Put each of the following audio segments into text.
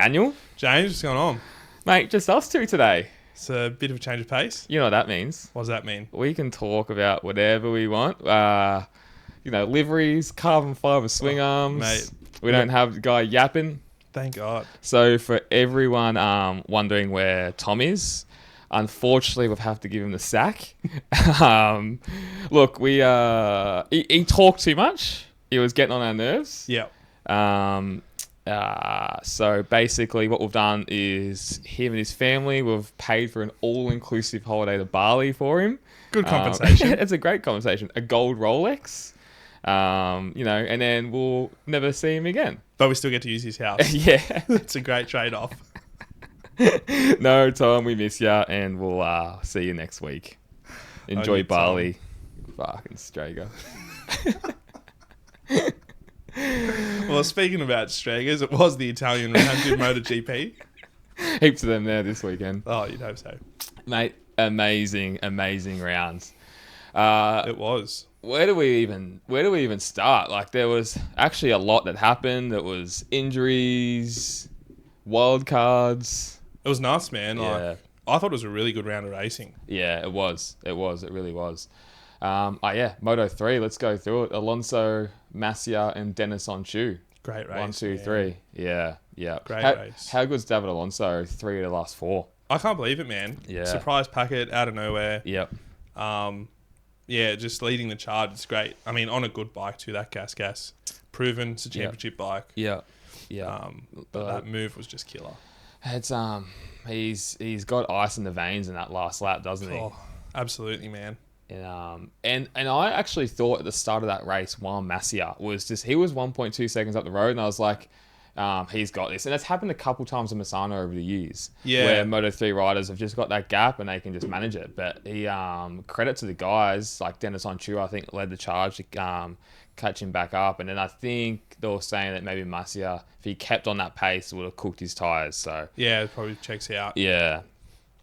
Daniel. James, what's going on? Mate, just us two today. It's a bit of a change of pace. You know what that means. What does that mean? We can talk about whatever we want. Liveries, carbon fiber swing arms. Mate. We don't have the guy yapping. Thank God. So for everyone wondering where Tom is, unfortunately we'll have to give him the sack. Look, he talked too much. He was getting on our nerves. Yep. So basically what we've done is him and his family, we've paid for an all-inclusive holiday to Bali for him. Good compensation. It's a great compensation. A gold Rolex, and then we'll never see him again. But we still get to use his house. Yeah. It's a great trade-off. No, Tom, we miss ya, and we'll see you next week. Enjoy Bali. Fucking Strager. Well, speaking about Stragers, it was the Italian round in MotoGP. Heaps of them there this weekend. Oh, you'd hope so. Mate, amazing rounds. It was. Where do we even start? Like, there was actually a lot that happened. There was injuries, wild cards. It was nuts, man. Yeah. Like, I thought it was a really good round of racing. Yeah, it was. It really was. Moto 3, let's go through it. Alonso, Masia, and Dennis on Chu. Great race. 1, 2, 3. Yeah. Great race. How good's David Alonso? 3 of the last 4. I can't believe it, man. Yeah. Surprise packet out of nowhere. Yep. Just leading the charge. It's great. I mean, on a good bike too, that gas. Proven, it's a championship bike. Yeah. But that move was just killer. It's he's got ice in the veins in that last lap, doesn't he? Oh, absolutely, man. And I actually thought at the start of that race, Juan Masia he was 1.2 seconds up the road, and I was like, he's got this. And it's happened a couple times in Misano over the years, where Moto3 riders have just got that gap and they can just manage it. But he, credit to the guys like Dennis Onchu, I think led the charge to catch him back up. And then I think they were saying that maybe Masia, if he kept on that pace, would have cooked his tires. So yeah, it probably checks out. Yeah.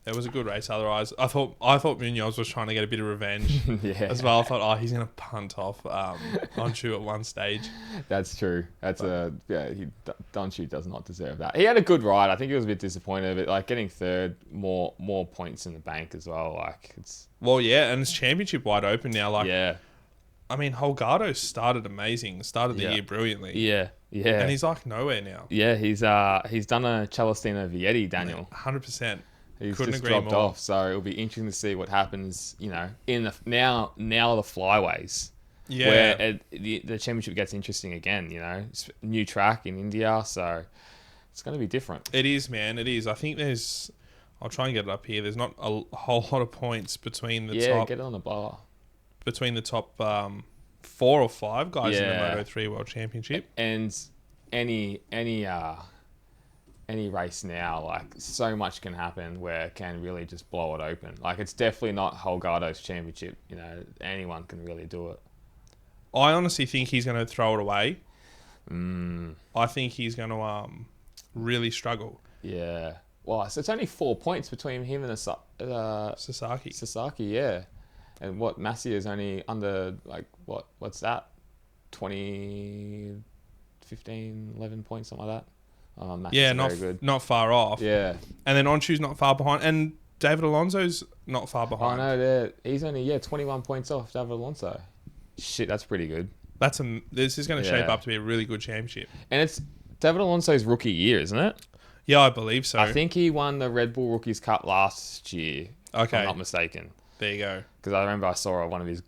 It was a good race. Otherwise, I thought Munoz was trying to get a bit of revenge as well. I thought, he's going to punt off Onchu at one stage. That's true. Donchu does not deserve that. He had a good ride. I think he was a bit disappointed, but like getting third, more points in the bank as well. Like it's and it's championship wide open now. Like I mean, Holgado started amazing. Started the year brilliantly. Yeah. And he's like nowhere now. Yeah, he's done a Celestino Vietti, Daniel. 100%. He's Couldn't just agree dropped more. off, so it'll be interesting to see what happens. In the now the flyways, where the championship gets interesting again. It's a new track in India, so it's going to be different. It is, man. It is. I think I'll try and get it up here. There's not a whole lot of points between the top. Get it on the bar. Between the top 4 or 5 guys in the Moto3 World Championship, and any race now, like so much can happen where it can really just blow it open. Like it's definitely not Holgado's championship. Anyone can really do it. I honestly think he's going to throw it away. I think he's going to really struggle. Yeah. Well, so it's only 4 points between him and Sasaki. Sasaki, yeah. And what Masia is only under what's that? 20, 15, 11 points, something like that. Very good. Not far off. Yeah. And then Onchu's not far behind. And David Alonso's not far behind. I know, he's only 21 points off David Alonso. Shit, that's pretty good. This is going to shape up to be a really good championship. And it's David Alonso's rookie year, isn't it? Yeah, I believe so. I think he won the Red Bull Rookies Cup last year, if I'm not mistaken. There you go. Because I remember I saw one of his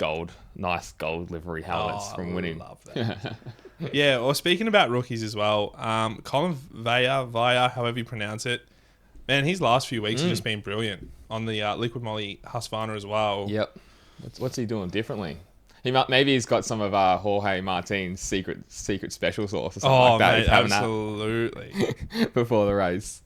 nice gold livery helmets from winning. I love that. Yeah, well, speaking about rookies as well, Colin Vaya, however you pronounce it, man, his last few weeks have just been brilliant on the Liquid Moly Husqvarna as well. Yep. What's he doing differently? Maybe he's got some of Jorge Martin's secret special sauce or something like that. Mate, absolutely. Before the race.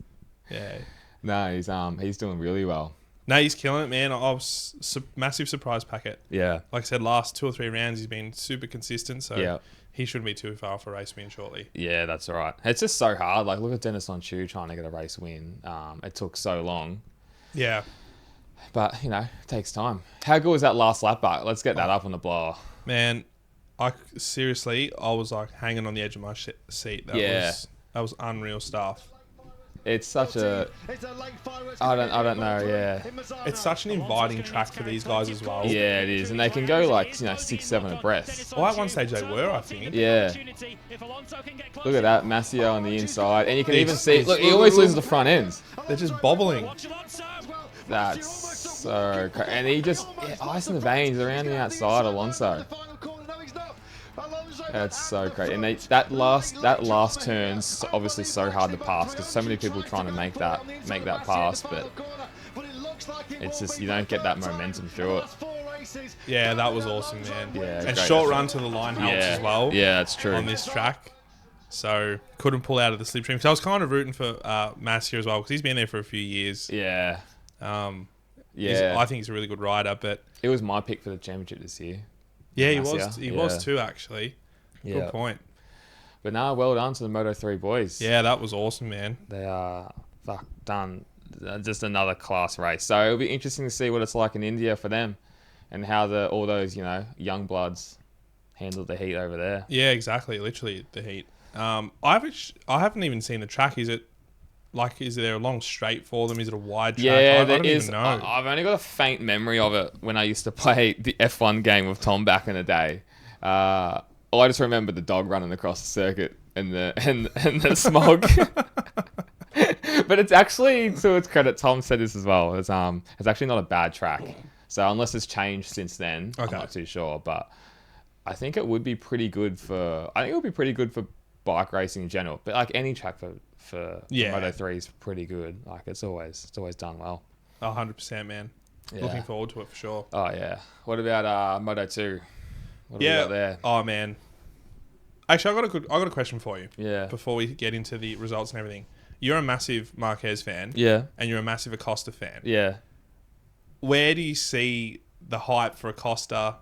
Yeah. No, he's doing really well. No, he's killing it, man. I was massive surprise packet. Yeah. Like I said, last 2 or 3 rounds, he's been super consistent. So he shouldn't be too far for a race win shortly. Yeah, that's all right. It's just so hard. Like, look at Dennis Onchu trying to get a race win. It took so long. Yeah. But, it takes time. How good was that last lap back? Let's get that up on the blower. Man, I was like hanging on the edge of my seat. That was unreal stuff. It's such a... I don't know, yeah. It's such an inviting track for these guys as well. Yeah, it is. And they can go like, 6, 7 abreast. Well, at one stage they were, I think. Yeah. Look at that, Massio on the inside. And you can even see... Look, he always loses the front ends. They're just bobbling. That's so crazy. And he just... ice in the veins around the outside, Alonso. That's so great, and that last turn's obviously so hard to pass because so many people trying to make that pass, but it's just you don't get that momentum through it. Yeah, that was awesome, man. Yeah, and short run to the line helps as well. Yeah, that's true on this track. So couldn't pull out of the slipstream. Because I was kind of rooting for Mass here as well because he's been there for a few years. Yeah. I think he's a really good rider, but it was my pick for the championship this year. Yeah, he was too actually. Good point. But now, well done to the Moto3 boys. Yeah, that was awesome, man. They are done. Just another class race. So it'll be interesting to see what it's like in India for them, and how all those young bloods handled the heat over there. Yeah, exactly. Literally the heat. I haven't even seen the track. Is there a long straight for them? Is it a wide track? Yeah, there is. Even know. I've only got a faint memory of it when I used to play the F1 game with Tom back in the day. I just remember the dog running across the circuit and the smog. But it's actually, to its credit, Tom said this as well. It's actually not a bad track. So unless it's changed since then, I'm not too sure. But I think it would be pretty good for bike racing in general. But like any track for Moto3 is pretty good. Like it's always done well. 100%, man. Yeah. Looking forward to it for sure. Oh yeah. What about Moto2? What have we got there? Oh man. Actually, I got a question for you. Yeah. Before we get into the results and everything, you're a massive Marquez fan. Yeah. And you're a massive Acosta fan. Yeah. Where do you see the hype for Acosta?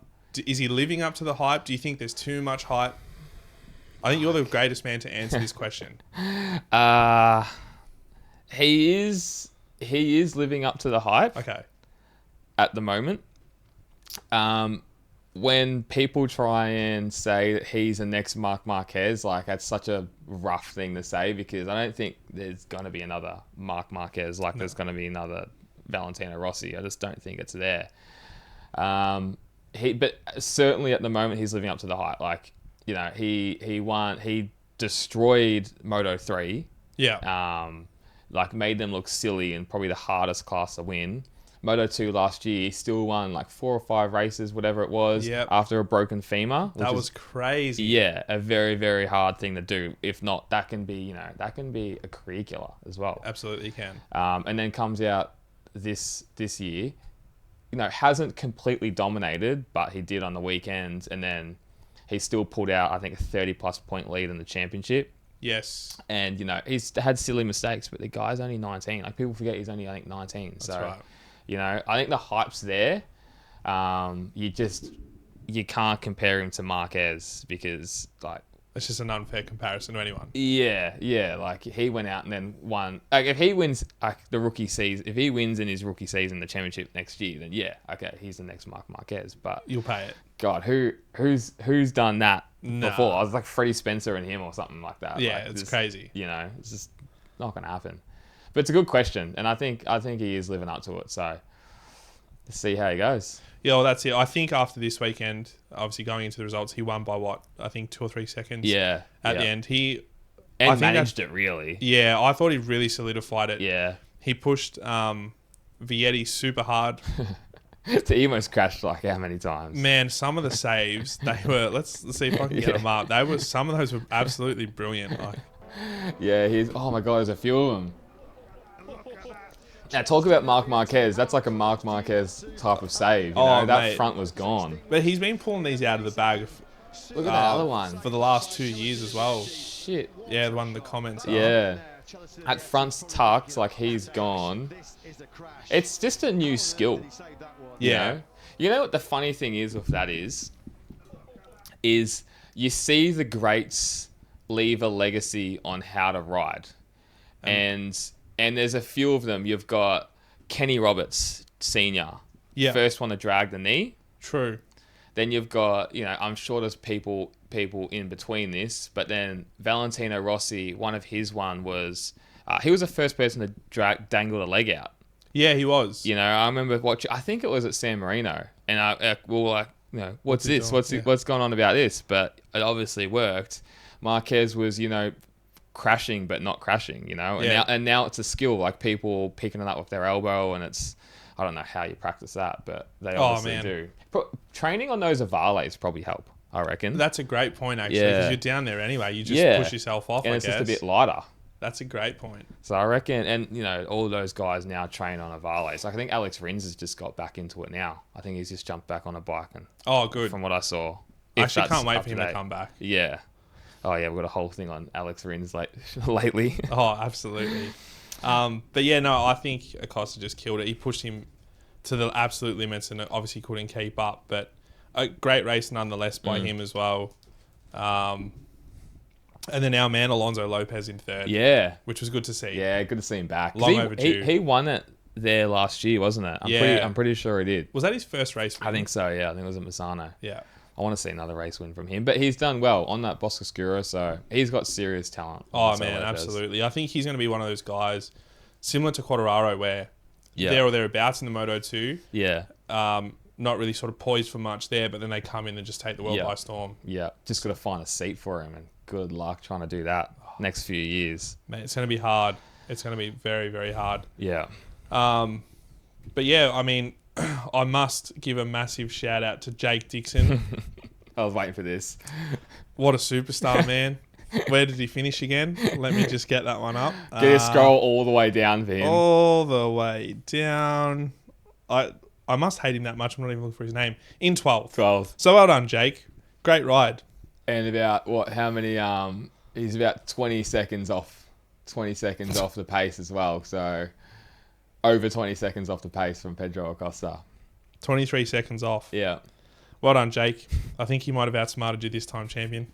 Is he living up to the hype? Do you think there's too much hype? I think you're the greatest man to answer this question. He is living up to the hype. Okay. At the moment. When people try and say that he's the next Marc Marquez, like that's such a rough thing to say because I don't think there's going to be another Marc Marquez there's going to be another Valentino Rossi. I just don't think it's there. But certainly at the moment he's living up to the hype. Like, he destroyed Moto3. Yeah. Made them look silly and probably the hardest class to win. Moto2 last year, he still won 4 or 5 races, whatever it was, after a broken femur. That was crazy. Yeah, a very, very hard thing to do. If not, that can be a career killer as well. Absolutely can. And then comes out this year, hasn't completely dominated, but he did on the weekend, and then he still pulled out, I think, a 30-plus point lead in the championship. Yes. And, he's had silly mistakes, but the guy's only 19. People forget he's only, I think, 19. That's right. I think the hype's there. You can't compare him to Marquez because it's just an unfair comparison to anyone. Yeah. He went out and then won. If he wins the rookie season, if he wins in his rookie season the championship next year, then he's the next Marc Marquez. But you'll pay it. God, who's done that before? I was like Freddie Spencer and him or something like that. Yeah, it's crazy. It's just not gonna happen. But it's a good question, and I think he is living up to it. So let's see how he goes. Yeah, well, that's it. I think after this weekend, obviously going into the results, he won by what? I think 2 or 3 seconds. Yeah. At the end, I managed it really. Yeah, I thought he really solidified it. Yeah. He pushed Vietti super hard. He almost crashed how many times? Man, some of the saves they were. Let's see if I can get them up. Some of those were absolutely brilliant. Yeah, oh my God, there's a few of them. Now, talk about Marc Marquez. That's like a Marc Marquez type of save. That mate. Front was gone. But he's been pulling these out of the bag. Look at that other one. For the last 2 years as well. Shit. Yeah, the one in the comments. Yeah. That front's tucked, he's gone. It's just a new skill. Yeah. You know what the funny thing is with that is you see the greats leave a legacy on how to ride. And there's a few of them. You've got Kenny Roberts, Senior. Yeah. First one to drag the knee. True. Then you've got, I'm sure there's people in between this, but then Valentino Rossi, one of his was He was the first person to dangle a leg out. Yeah, he was. You know, I remember watching. I think it was at San Marino, and we were like, you know, what's this? What's going on about this? But it obviously worked. Marquez was, you know, crashing but not crashing. You know, and now it's a skill. Like people picking it up with their elbow, and it's. I don't know how you practice that, but they obviously do. Training on those Avales probably help, I reckon. That's a great point, actually, because you're down there anyway. You just push yourself off, and it's just a bit lighter. That's a great point. So I reckon, and, you know, all those guys now train on Avales. Like, I think Alex Rins has just got back into it now. I think he's just jumped back on a bike. Good. From what I saw. I actually can't wait for him to come back. Yeah. Oh, yeah, we've got a whole thing on Alex Rins lately. Oh, absolutely. But yeah, no, I think Acosta just killed it. He pushed him to the absolute limits and obviously couldn't keep up. But a great race nonetheless by him as well. And then our man Alonso Lopez in third. Yeah. Which was good to see. Yeah, good to see him back. Long overdue. He won it there last year, wasn't it? I'm pretty sure he did. Was that his first race win? I think so, yeah. I think it was at Misano. Yeah. I want to see another race win from him. But he's done well on that Boscoscuro, so he's got serious talent. Oh, man, absolutely. I think he's going to be one of those guys, similar to Quartararo, where there or thereabouts in the Moto 2. Yeah. Not really sort of poised for much there, but then they come in and just take the world by storm. Yeah. Just got to find a seat for him, and good luck trying to do that next few years. Man, it's going to be hard. It's going to be very, very hard. Yeah. But yeah, I mean, I must give a massive shout out to Jake Dixon. I was waiting for this. What a superstar, man. Where did he finish again? Let me just get that one up. Get a scroll all the way down for him. All the way down. I must hate him that much. I'm not even looking for his name. In 12th. 12th. So well done, Jake. Great ride. And about how many? He's about 20 seconds off the pace as well. So over 20 seconds off the pace from Pedro Acosta. 23 seconds off. Yeah. Well done, Jake. I think he might have outsmarted you this time, champion.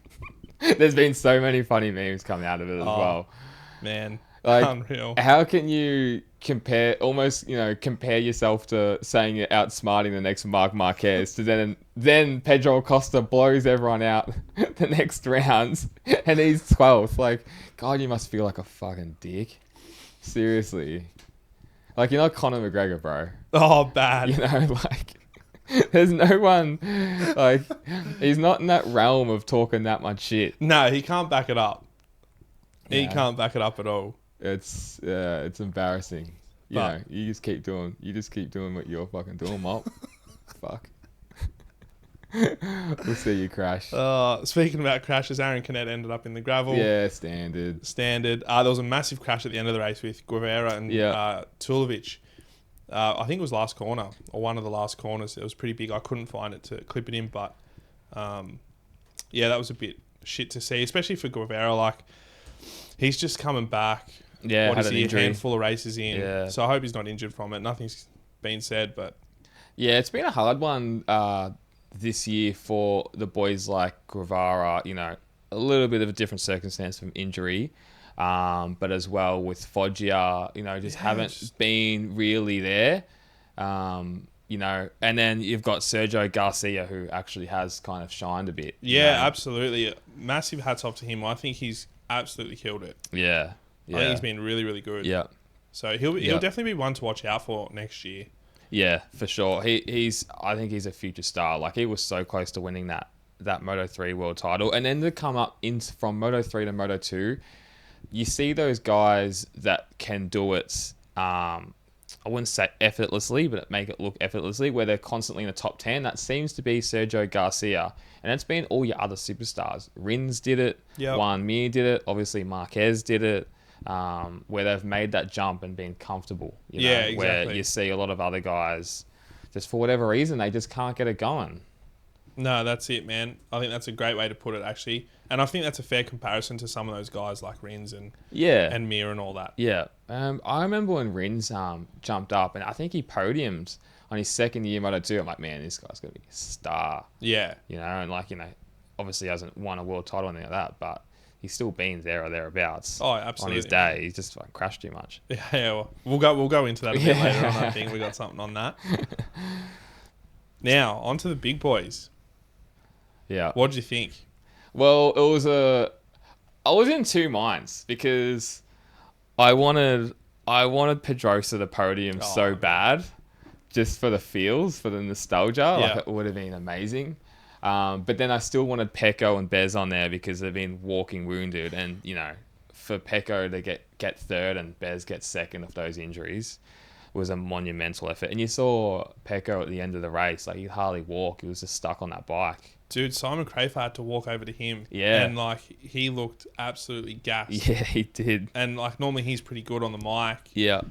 There's been so many funny memes coming out of it as well. Man. Like, unreal. How can you compare yourself to saying you're outsmarting the next Marc Marquez to then Pedro Acosta blows everyone out the next rounds and he's 12th. Like, God, you must feel like a fucking dick. Seriously. Like, you're not Conor McGregor, bro. Oh, bad. You know, like, there's no one, like, he's not in that realm of talking that much shit. No, he can't back it up. He can't back it up at all. It's embarrassing. You just keep doing what you're fucking doing, Mop. Fuck. We'll see you crash. Speaking about crashes, Aaron Canet ended up in the gravel. Yeah, standard. There was a massive crash at the end of the race with Guevara and Tulovic. I think it was last corner or one of the last corners. It was pretty big. I couldn't find it to clip it in, but that was a bit shit to see, especially for Guevara. Like, he's just coming back. Yeah, what had is an he? injury. A handful of races in. Yeah. So I hope he's not injured from it. Nothing's been said, but yeah, it's been a hard one this year for the boys like Guevara. You know, a little bit of a different circumstance from injury, but as well with Foggia, you know, haven't been really there. You know, and then you've got Sergio Garcia, who actually has kind of shined a bit. Yeah, absolutely. Massive hats off to him. I think he's absolutely killed it. Yeah. I think he's been really, really good. Yeah. So he'll definitely be one to watch out for next year. Yeah, for sure. I think he's a future star. Like, he was so close to winning that Moto3 world title. And then to come up from Moto3 to Moto2, you see those guys that can do it, I wouldn't say effortlessly, but make it look effortlessly, where they're constantly in the top 10. That seems to be Sergio Garcia. And it's been all your other superstars. Rins did it. Juan Mir did it. Obviously, Marquez did it. Where they've made that jump and been comfortable. You know, exactly. Where you see a lot of other guys, just for whatever reason, they just can't get it going. No, that's it, man. I think that's a great way to put it, actually. And I think that's a fair comparison to some of those guys like Rins and Mir and all that. Yeah. I remember when Rins jumped up, and I think he podiumed on his second year Moto2. I'm like, man, this guy's going to be a star. Yeah. You know, and like, you know, obviously hasn't won a world title or anything like that, but he's still been there or thereabouts. Oh, absolutely. On his day, he's just like crashed too much. Yeah, well, we'll go into that a bit later on. I think we got something on that. Now, on to the big boys. Yeah. What did you think? Well, I was in two minds because I wanted Pedrosa the podium so bad, just for the feels, for the nostalgia. Like it would have been amazing. But then I still wanted Pecco and Bez on there because they've been walking wounded, and for Pecco to get third and Bez get second of those injuries was a monumental effort. And you saw Pecco at the end of the race, like he hardly walk. He was just stuck on that bike. Dude, Simon Crafer had to walk over to him. Yeah. And like he looked absolutely gassed. Yeah, he did. And like normally he's pretty good on the mic. Yeah.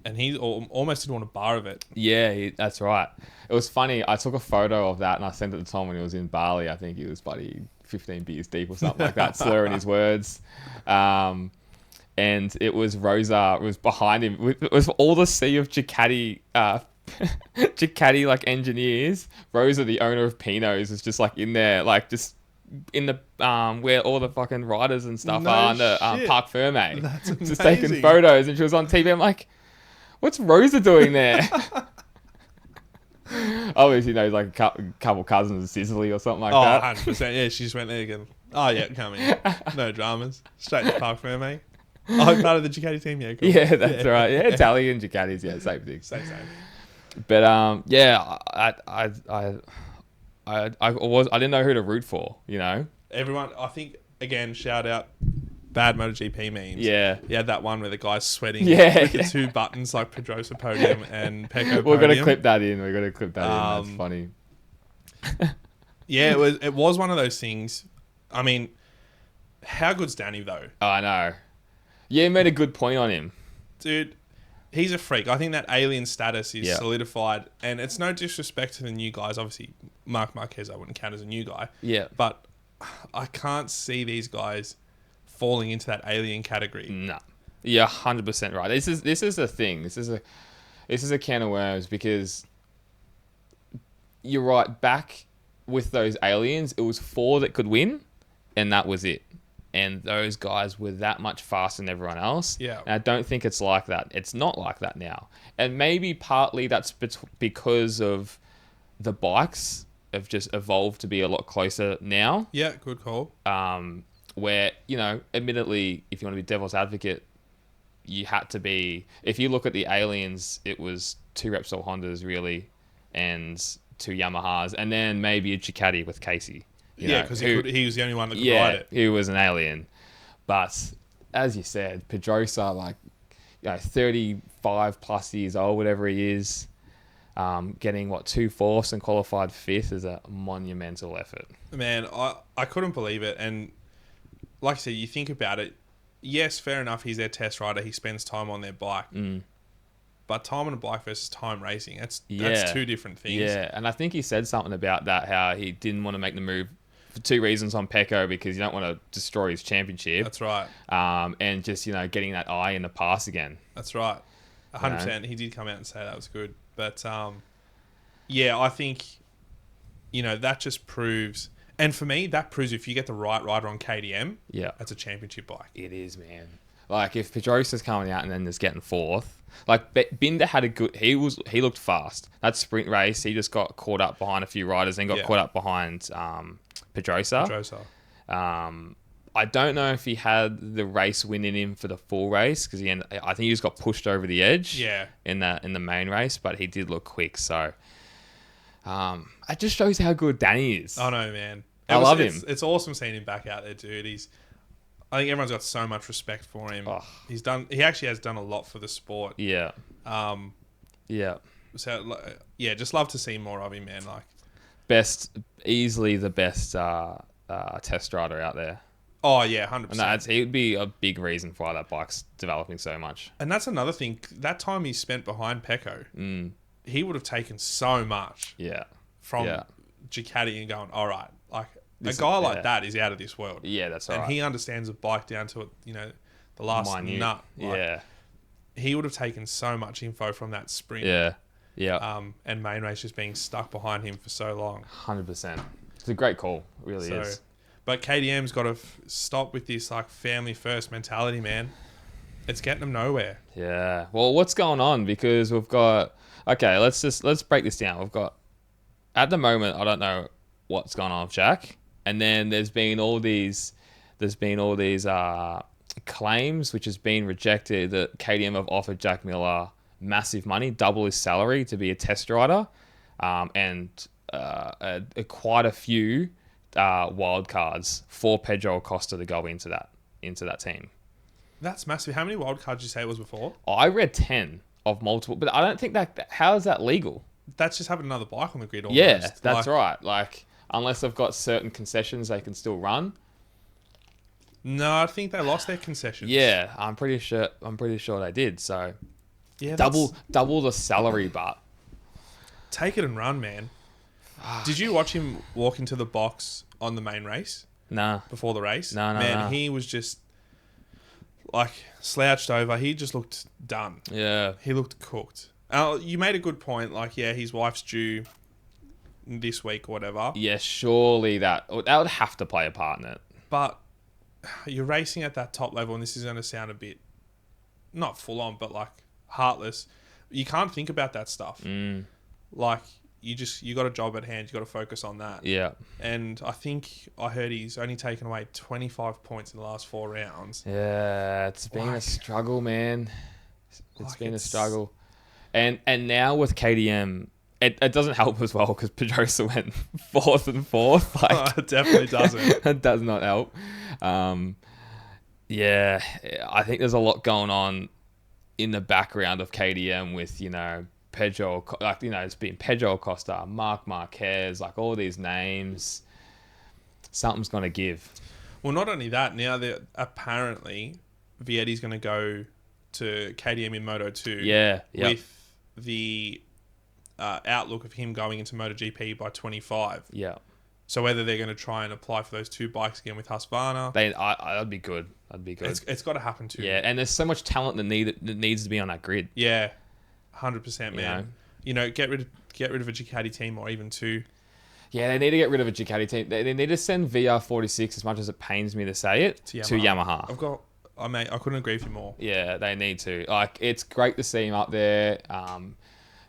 And he almost didn't want a bar of it. Yeah, that's right. It was funny. I took a photo of that and I sent it to Tom when he was in Bali. I think he was bloody 15 beers deep or something like that, slurring his words. And it was Rosa was behind him. It was all the sea of Ducati, Ducati like engineers. Rosa, the owner of Pino's, was just like in there, like just in the where all the fucking riders and stuff are in the Parc Ferme. That's amazing. Just taking photos, and she was on TV. I'm like, what's Rosa doing there? Obviously, like a couple cousins in Sicily or something like that. 100%. Yeah, she just went there again. Oh, yeah, coming. No dramas. Straight to Parc Ferme. Oh, part of the Ducati team, yeah. Cool. Yeah, that's right. Yeah, Italian Ducatis, yeah, same thing. Same. But yeah, I didn't know who to root for. Everyone, I think again, shout out. Bad MotoGP memes. Yeah. You had that one where the guy's sweating with the two buttons like Pedrosa podium and Pecco podium. We're going to clip that in. That's funny. Yeah, it was one of those things. I mean, how good's Danny though? Oh, I know. Yeah, you made a good point on him. Dude, he's a freak. I think that alien status is solidified, and it's no disrespect to the new guys. Obviously, Marc Marquez I wouldn't count as a new guy. Yeah. But I can't see these guys falling into that alien category. No, you're 100% right. This is the thing. This is a can of worms because you're right. Back with those aliens, it was 4 that could win, and that was it. And those guys were that much faster than everyone else. Yeah. And I don't think it's like that. It's not like that now. And maybe partly that's because of the bikes have just evolved to be a lot closer now. Yeah, good call. Where, admittedly, if you want to be devil's advocate, you had to be... If you look at the aliens, it was 2 Repsol Hondas, really, and 2 Yamahas, and then maybe a Ducati with Casey. Because he was the only one that could ride it. He was an alien. But, as you said, Pedrosa, 35 plus years old, whatever he is, getting, 2 fourths and qualified 5th is a monumental effort. Man, I couldn't believe it, and... Like I said, you think about it. Yes, fair enough. He's their test rider. He spends time on their bike. But time on a bike versus time racing, that's 2 different things. Yeah, and I think he said something about that, how he didn't want to make the move for 2 reasons on Pecco, because you don't want to destroy his championship. That's right. And just, getting that eye in the pass again. That's right. 100%. He did come out and say that was good. But, yeah, I think, that just proves... And for me, that proves if you get the right rider on KTM, that's a championship bike. It is, man. Like, if Pedrosa's coming out and then just getting 4th, Binder had a good... He looked fast. That sprint race, he just got caught up behind a few riders and got caught up behind Pedrosa. I don't know if he had the race win in him for the full race, because I think he just got pushed over the edge in the main race, but he did look quick, so... it just shows how good Danny is. I know, man. I love him. It's awesome seeing him back out there, dude. I think everyone's got so much respect for him. Oh. He actually has done a lot for the sport. Yeah. Yeah. So just love to see more of him, man. Easily the best test rider out there. Oh yeah, 100%. And he would be a big reason for why that bike's developing so much. And that's another thing. That time he spent behind Pecco, he would have taken so much. Yeah. From Ducati and going, all right, a guy like that is out of this world. Yeah, that's right. And he understands the bike down to the last nut. He would have taken so much info from that sprint. Yeah. And main race just being stuck behind him for so long. 100%. It's a great call. It really is. But KTM's got to stop with this family first mentality, man. It's getting them nowhere. Yeah. Well, what's going on? Because we've got... Okay, let's break this down. We've got... At the moment, I don't know what's going on with Jack. And then there's been all these claims, which has been rejected, that KTM have offered Jack Miller massive money, double his salary to be a test rider, and quite a few wild cards for Pedro Acosta to go into that team. That's massive. How many wild cards did you say it was before? I read 10 of multiple, but I don't think how is that legal? That's just having another bike on the grid almost. Yeah, that's right. Like, unless they've got certain concessions they can still run. No, I think they lost their concessions. Yeah, I'm pretty sure they did. So yeah, double the salary, but take it and run, man. Did you watch him walk into the box on the main race? Nah. Before the race? No. Man, he was just like slouched over. He just looked done. Yeah. He looked cooked. You made a good point. Like, yeah, his wife's due this week or whatever. Yeah, surely that would have to play a part in it. But you're racing at that top level, and this is going to sound a bit not full on, but like heartless. You can't think about that stuff. Like, you got a job at hand. You got to focus on that. Yeah. And I think I heard he's only taken away 25 points in the last 4 rounds. Yeah, it's been a struggle, man. It's been a struggle. And now with KTM, it doesn't help as well because Pedrosa went 4th and 4th. Like, it definitely doesn't. It does not help. Yeah, I think there's a lot going on in the background of KTM with, Pedro, it's been Pedro Acosta, Marc Marquez, like all these names. Something's going to give. Well, not only that, now apparently Vietti's going to go to KTM in Moto 2. Yeah. With the outlook of him going into MotoGP by 25. Yeah. So whether they're going to try and apply for those 2 bikes again with Husqvarna. That'd be good. It's got to happen too. Yeah, and there's so much talent that needs to be on that grid. Yeah, 100%, man. Get rid of a Ducati team or even 2. Yeah, they need to get rid of a Ducati team. They need to send VR46, as much as it pains me to say it, to Yamaha. I couldn't agree with you more. Yeah, they need to. Like, it's great to see him up there.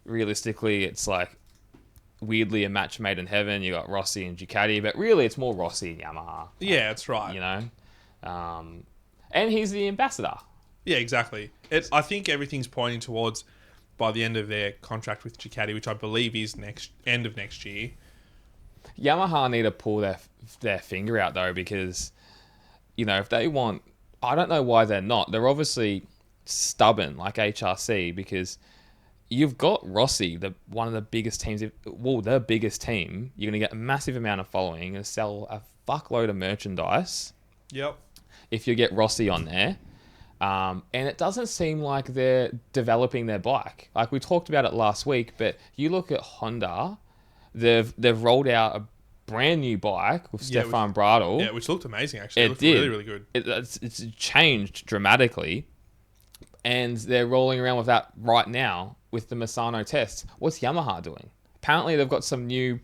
Realistically, it's like weirdly a match made in heaven. You got Rossi and Ducati, but really it's more Rossi and Yamaha. Yeah, that's right. And he's the ambassador. Yeah, exactly. I think everything's pointing towards, by the end of their contract with Ducati, which I believe is end of next year. Yamaha need to pull their finger out though, because if they want, I don't know why they're not. They're obviously stubborn like HRC, because you've got Rossi, one of the biggest teams. The biggest team. You're going to get a massive amount of following and sell a fuckload of merchandise. Yep. If you get Rossi on there. And it doesn't seem like they're developing their bike. Like we talked about it last week, but you look at Honda, they've rolled out a brand new bike with Stefan Bradl. Yeah, which looked amazing actually. It looked really, really good. It's changed dramatically. And they're rolling around with that right now with the Misano test. What's Yamaha doing? Apparently they've got some new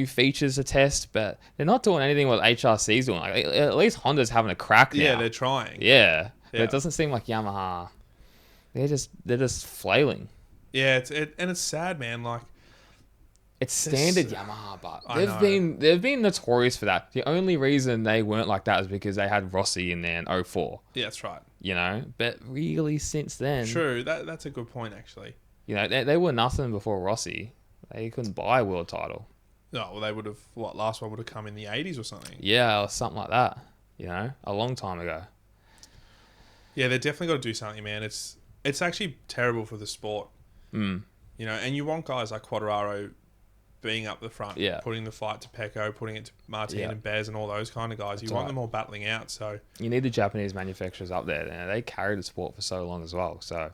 features to test, but they're not doing anything what HRC's doing. Like, at least Honda's having a crack now. Yeah, they're trying. Yeah. But it doesn't seem like Yamaha. They're just flailing. Yeah, it's sad, man. Like, it's standard Yamaha, but they've been notorious for that. The only reason they weren't like that is because they had Rossi in there in 2004. Yeah, that's right. But really since then, true. That's a good point actually. They were nothing before Rossi. They couldn't buy a world title. No, well, they would have. Last one would have come in the 80s or something. Yeah, or something like that. A long time ago. Yeah, they definitely got to do something, man. It's actually terrible for the sport. And you want guys like Quartararo being up the front, putting the fight to Pecco, putting it to Martin and Bez and all those kind of guys. You want them all battling out. So you need the Japanese manufacturers up there. They carried the sport for so long as well. So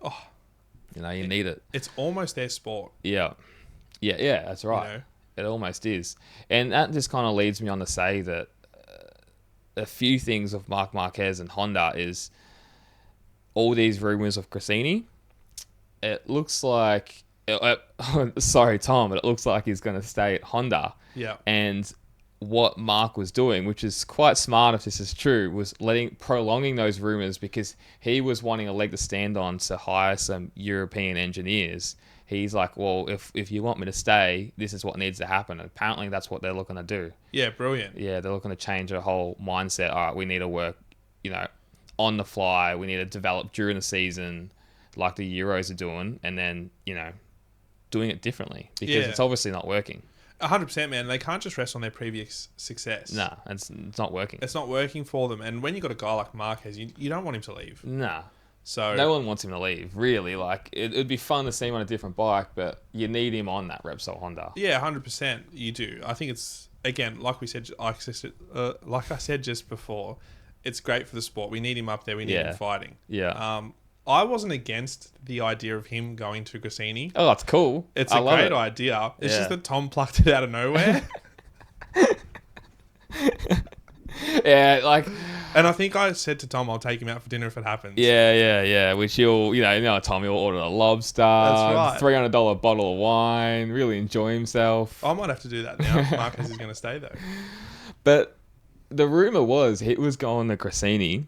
you need it. It's almost their sport. Yeah, that's right. It almost is. And that just kind of leads me on to say that a few things of Marc Marquez and Honda is all these rumors of Grassini. It looks like... sorry, Tom, but it looks like he's going to stay at Honda. Yeah. And what Mark was doing, which is quite smart if this is true, was prolonging those rumors because he was wanting a leg to stand on to hire some European engineers. he's like, well, if you want me to stay, this is what needs to happen. And apparently that's what they're looking to do. Yeah, brilliant. Yeah, they're looking to change a whole mindset. All right, we need to work, on the fly. We need to develop during the season like the Euros are doing, and then, doing it differently because it's obviously not working. 100%, man. They can't just rest on their previous success. Nah, it's not working. It's not working for them. And when you've got a guy like Marquez, you don't want him to leave. Nah. So no one wants him to leave, really. Like, it'd be fun to see him on a different bike, but you need him on that Repsol Honda. Yeah, 100% you do. I think it's, again, like I said just before, it's great for the sport. We need him up there. We need him fighting. Yeah. I wasn't against the idea of him going to Gresini. Oh, that's cool. It's a great idea. It's just that Tom plucked it out of nowhere. Yeah, like... And I think I said to Tom, I'll take him out for dinner if it happens. Yeah. Which he'll, Tom, he'll order a lobster. That's right. $300 bottle of wine, really enjoy himself. I might have to do that now. Marcus is going to stay, though. But the rumour was he was going to Gresini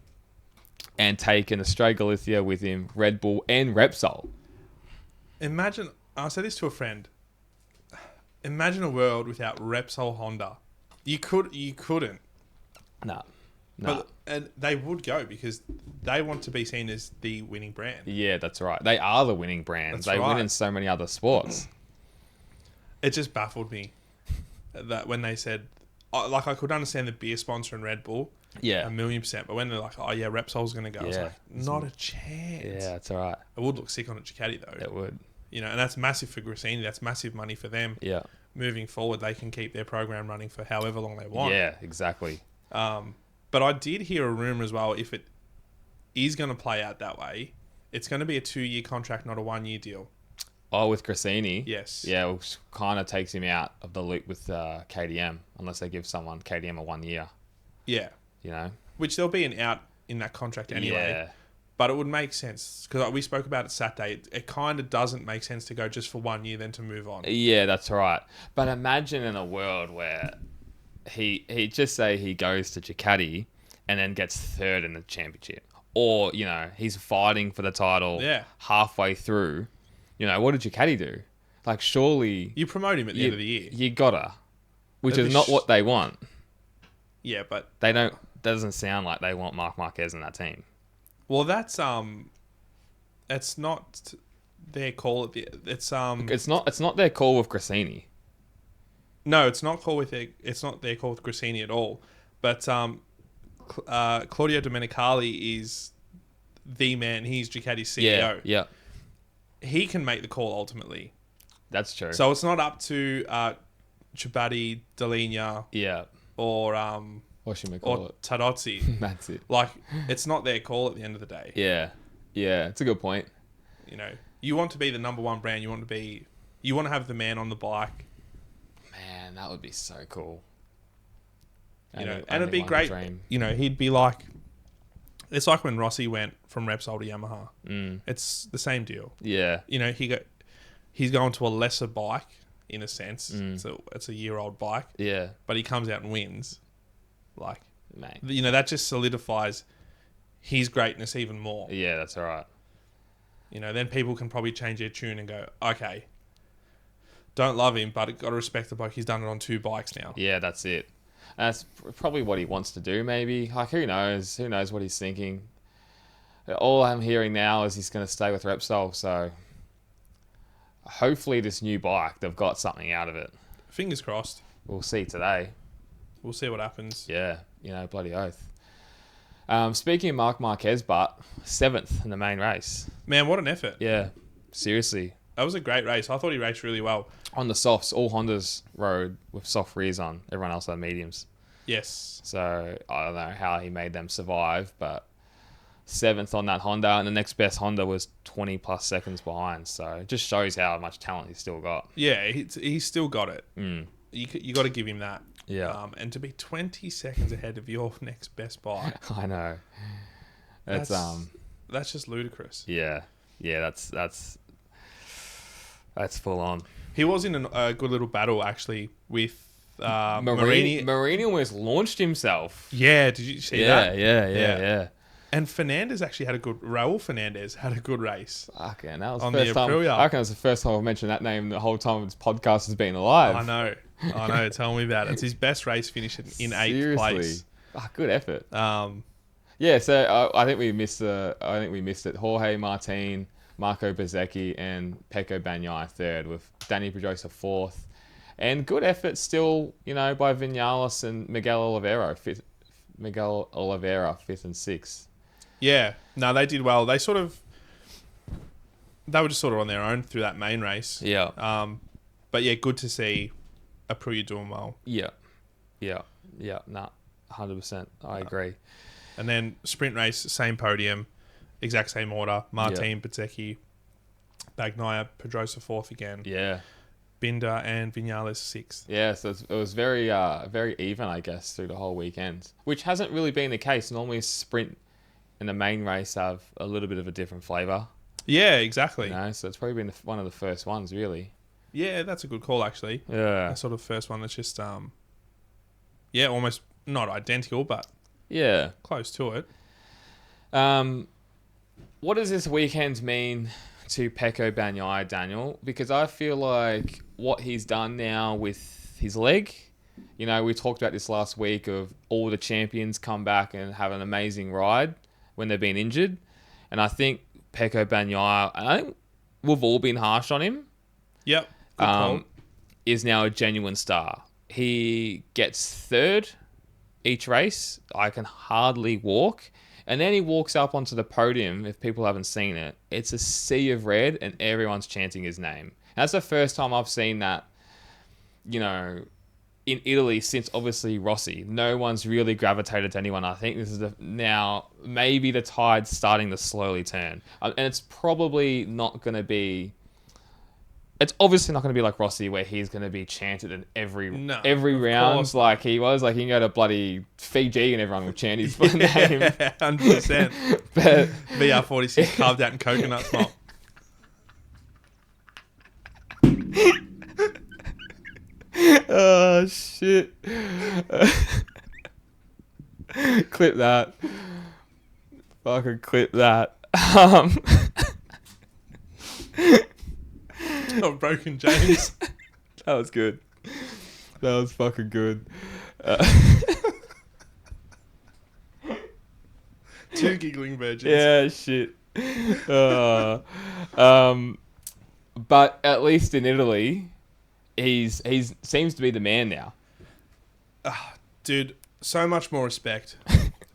and taking Australia Galicia with him, Red Bull and Repsol. Imagine, I said this to a friend. Imagine a world without Repsol Honda. You couldn't. No. And they would go because they want to be seen as the winning brand. Yeah, that's right. They are the winning brand. They win in so many other sports. It just baffled me that when they said, I could understand the beer sponsor in Red Bull. Yeah. 1,000,000%. But when they're like, oh, yeah, Repsol's going to go. I was like, not a chance. Yeah, that's all right. It would look sick on a Ducati, though. It would. And that's massive for Gresini. That's massive money for them. Yeah. Moving forward, they can keep their program running for however long they want. Yeah, exactly. But I did hear a rumour as well, if it is going to play out that way, it's going to be a 2-year contract, not a 1-year deal. Oh, with Gresini? Yes. Yeah, which kind of takes him out of the loop with KTM, unless they give someone KTM a 1 year. Yeah. Which there'll be an out in that contract anyway. Yeah. But it would make sense, because we spoke about it Saturday. It kind of doesn't make sense to go just for 1 year, then to move on. Yeah, that's right. But imagine in a world where he just say he goes to Ducati and then gets third in the championship. Or, he's fighting for the title halfway through. What did Ducati do? Like, surely... You promote him at the end of the year. You gotta. Which is not what they want. Yeah, but... They don't... Doesn't sound like they want Marc Marquez in that team. Well, that's not their call. It's not their call with Gresini. No, it's not their call with Gresini at all. But Claudio Domenicali is the man. He's Ducati's CEO. Yeah. He can make the call ultimately. That's true. So it's not up to Chibati, Delinia, or what should we call it? Tarozzi. That's it. Like, it's not their call at the end of the day. Yeah, it's a good point. You want to be the number one brand. You want to have the man on the bike. Man, that would be so cool. And it'd be great. He'd be like, it's like when Rossi went from Repsol to Yamaha. It's the same deal. Yeah. He's going to a lesser bike in a sense. It's a year-old bike. Yeah. But he comes out and wins. Like, mate. That just solidifies his greatness even more. Yeah, that's all right. Then people can probably change their tune and go, okay, don't love him, but got to respect the bloke. He's done it on 2 bikes now. Yeah, that's it. That's probably what he wants to do, maybe. Like, who knows? Who knows what he's thinking? All I'm hearing now is he's going to stay with Repsol, so hopefully this new bike, they've got something out of it. Fingers crossed. We'll see today. We'll see what happens. Yeah, bloody oath. Speaking of Marc Marquez, but 7th in the main race. Man, what an effort. Yeah, seriously. That was a great race. I thought he raced really well. On the softs, all Hondas rode with soft rears on. Everyone else had mediums. Yes. So, I don't know how he made them survive, but 7th on that Honda, and the next best Honda was 20 plus seconds behind. So, it just shows how much talent he's still got. Yeah, he's still got it. You got to give him that. Yeah. And to be 20 seconds ahead of your next best bike. I know. That's just ludicrous. Yeah. Yeah, that's full on. He was in a good little battle actually with Marini almost launched himself. Yeah, did you see that? Yeah. And Raul Fernandez had a good race. Okay, that was on the first the time. Aprilia. I reckon it was the first time I've mentioned that name the whole time this podcast has been alive. I know. Tell me about it. It's his best race finish in 8th place. Good effort. Yeah, so I think we missed it. Jorge Martin, Marco Bezzecchi, and Pecco Bagnaia third, with Danny Pedrosa fourth. And good effort still, by Vinales and Miguel Oliveira fifth and sixth. Yeah. No, they did well. They were just sort of on their own through that main race. Yeah. But yeah, good to see Aprilia doing well. Yeah. Nah, 100%. I agree. And then sprint race, same podium, exact same order. Martin, Bezzecchi, Bagnaia, Pedrosa fourth again. Yeah. Binder and Vinales sixth. Yeah, so it was very very even, I guess, through the whole weekend, which hasn't really been the case. Normally, sprint and the main race have a little bit of a different flavour. Yeah, exactly. So it's probably been one of the first ones, really. Yeah, that's a good call, actually. Yeah. The sort of first one that's just, almost not identical, but close to it. What does this weekend mean to Pecco Bagnaia, Daniel? Because I feel like what he's done now with his leg, we talked about this last week of all the champions come back and have an amazing ride when they've been injured. And I think Pecco Bagnaia, I think we've all been harsh on him. Yep. Good call. Is now a genuine star. He gets third each race. I can hardly walk. And then he walks up onto the podium. If people haven't seen it, it's a sea of red and everyone's chanting his name. That's the first time I've seen that, in Italy since obviously Rossi. No one's really gravitated to anyone. I think this is now maybe the tide's starting to slowly turn. And it's probably not going to be... It's obviously not going to be like Rossi, where he's going to be chanted in every round, like he was. Like, he can go to bloody Fiji and everyone will chant his name. 100%. But VR46 carved out in coconut smell. Oh, shit. Clip that. Fucking clip that. Oh, Broken James. That was good. That was fucking good. Two giggling virgins. Yeah, shit. But at least in Italy, he's seems to be the man now. Dude, so much more respect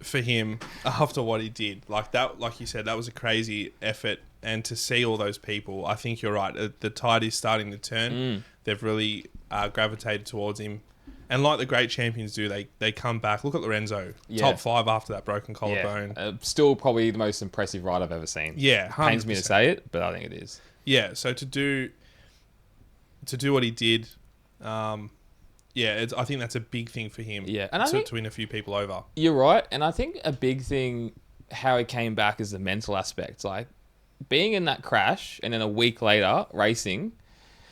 for him after what he did. Like you said, that was a crazy effort. And to see all those people, I think you're right. The tide is starting to turn. They've really gravitated towards him. And like the great champions do, they come back. Look at Lorenzo. Top 5 after that broken collarbone. Yeah. Still probably the most impressive ride I've ever seen. Yeah, 100%. Pains me to say it, but I think it is. Yeah, so to do what he did, I think that's a big thing for him. Yeah, and to win a few people over. You're right, and I think a big thing how he came back is the mental aspect. Like, being in that crash and then a week later racing,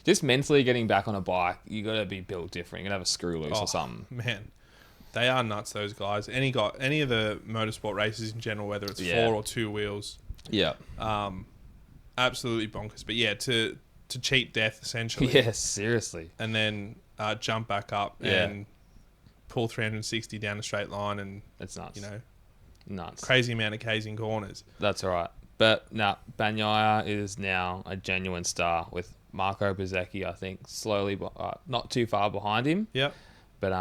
just mentally getting back on a bike, you got to be built different. You got to have a screw loose or something. Man, they are nuts, those guys. Any of the motorsport races in general, whether it's 4 or 2 wheels. Yeah. Absolutely bonkers. But yeah, to cheat death essentially. Yeah, seriously. And then jump back up and pull 360 down a straight line, and it's nuts. Nuts. Crazy amount of casing corners. That's all right. But Bagnaia is now a genuine star with Marco Bezzecchi, I think, slowly, not too far behind him. Yep. But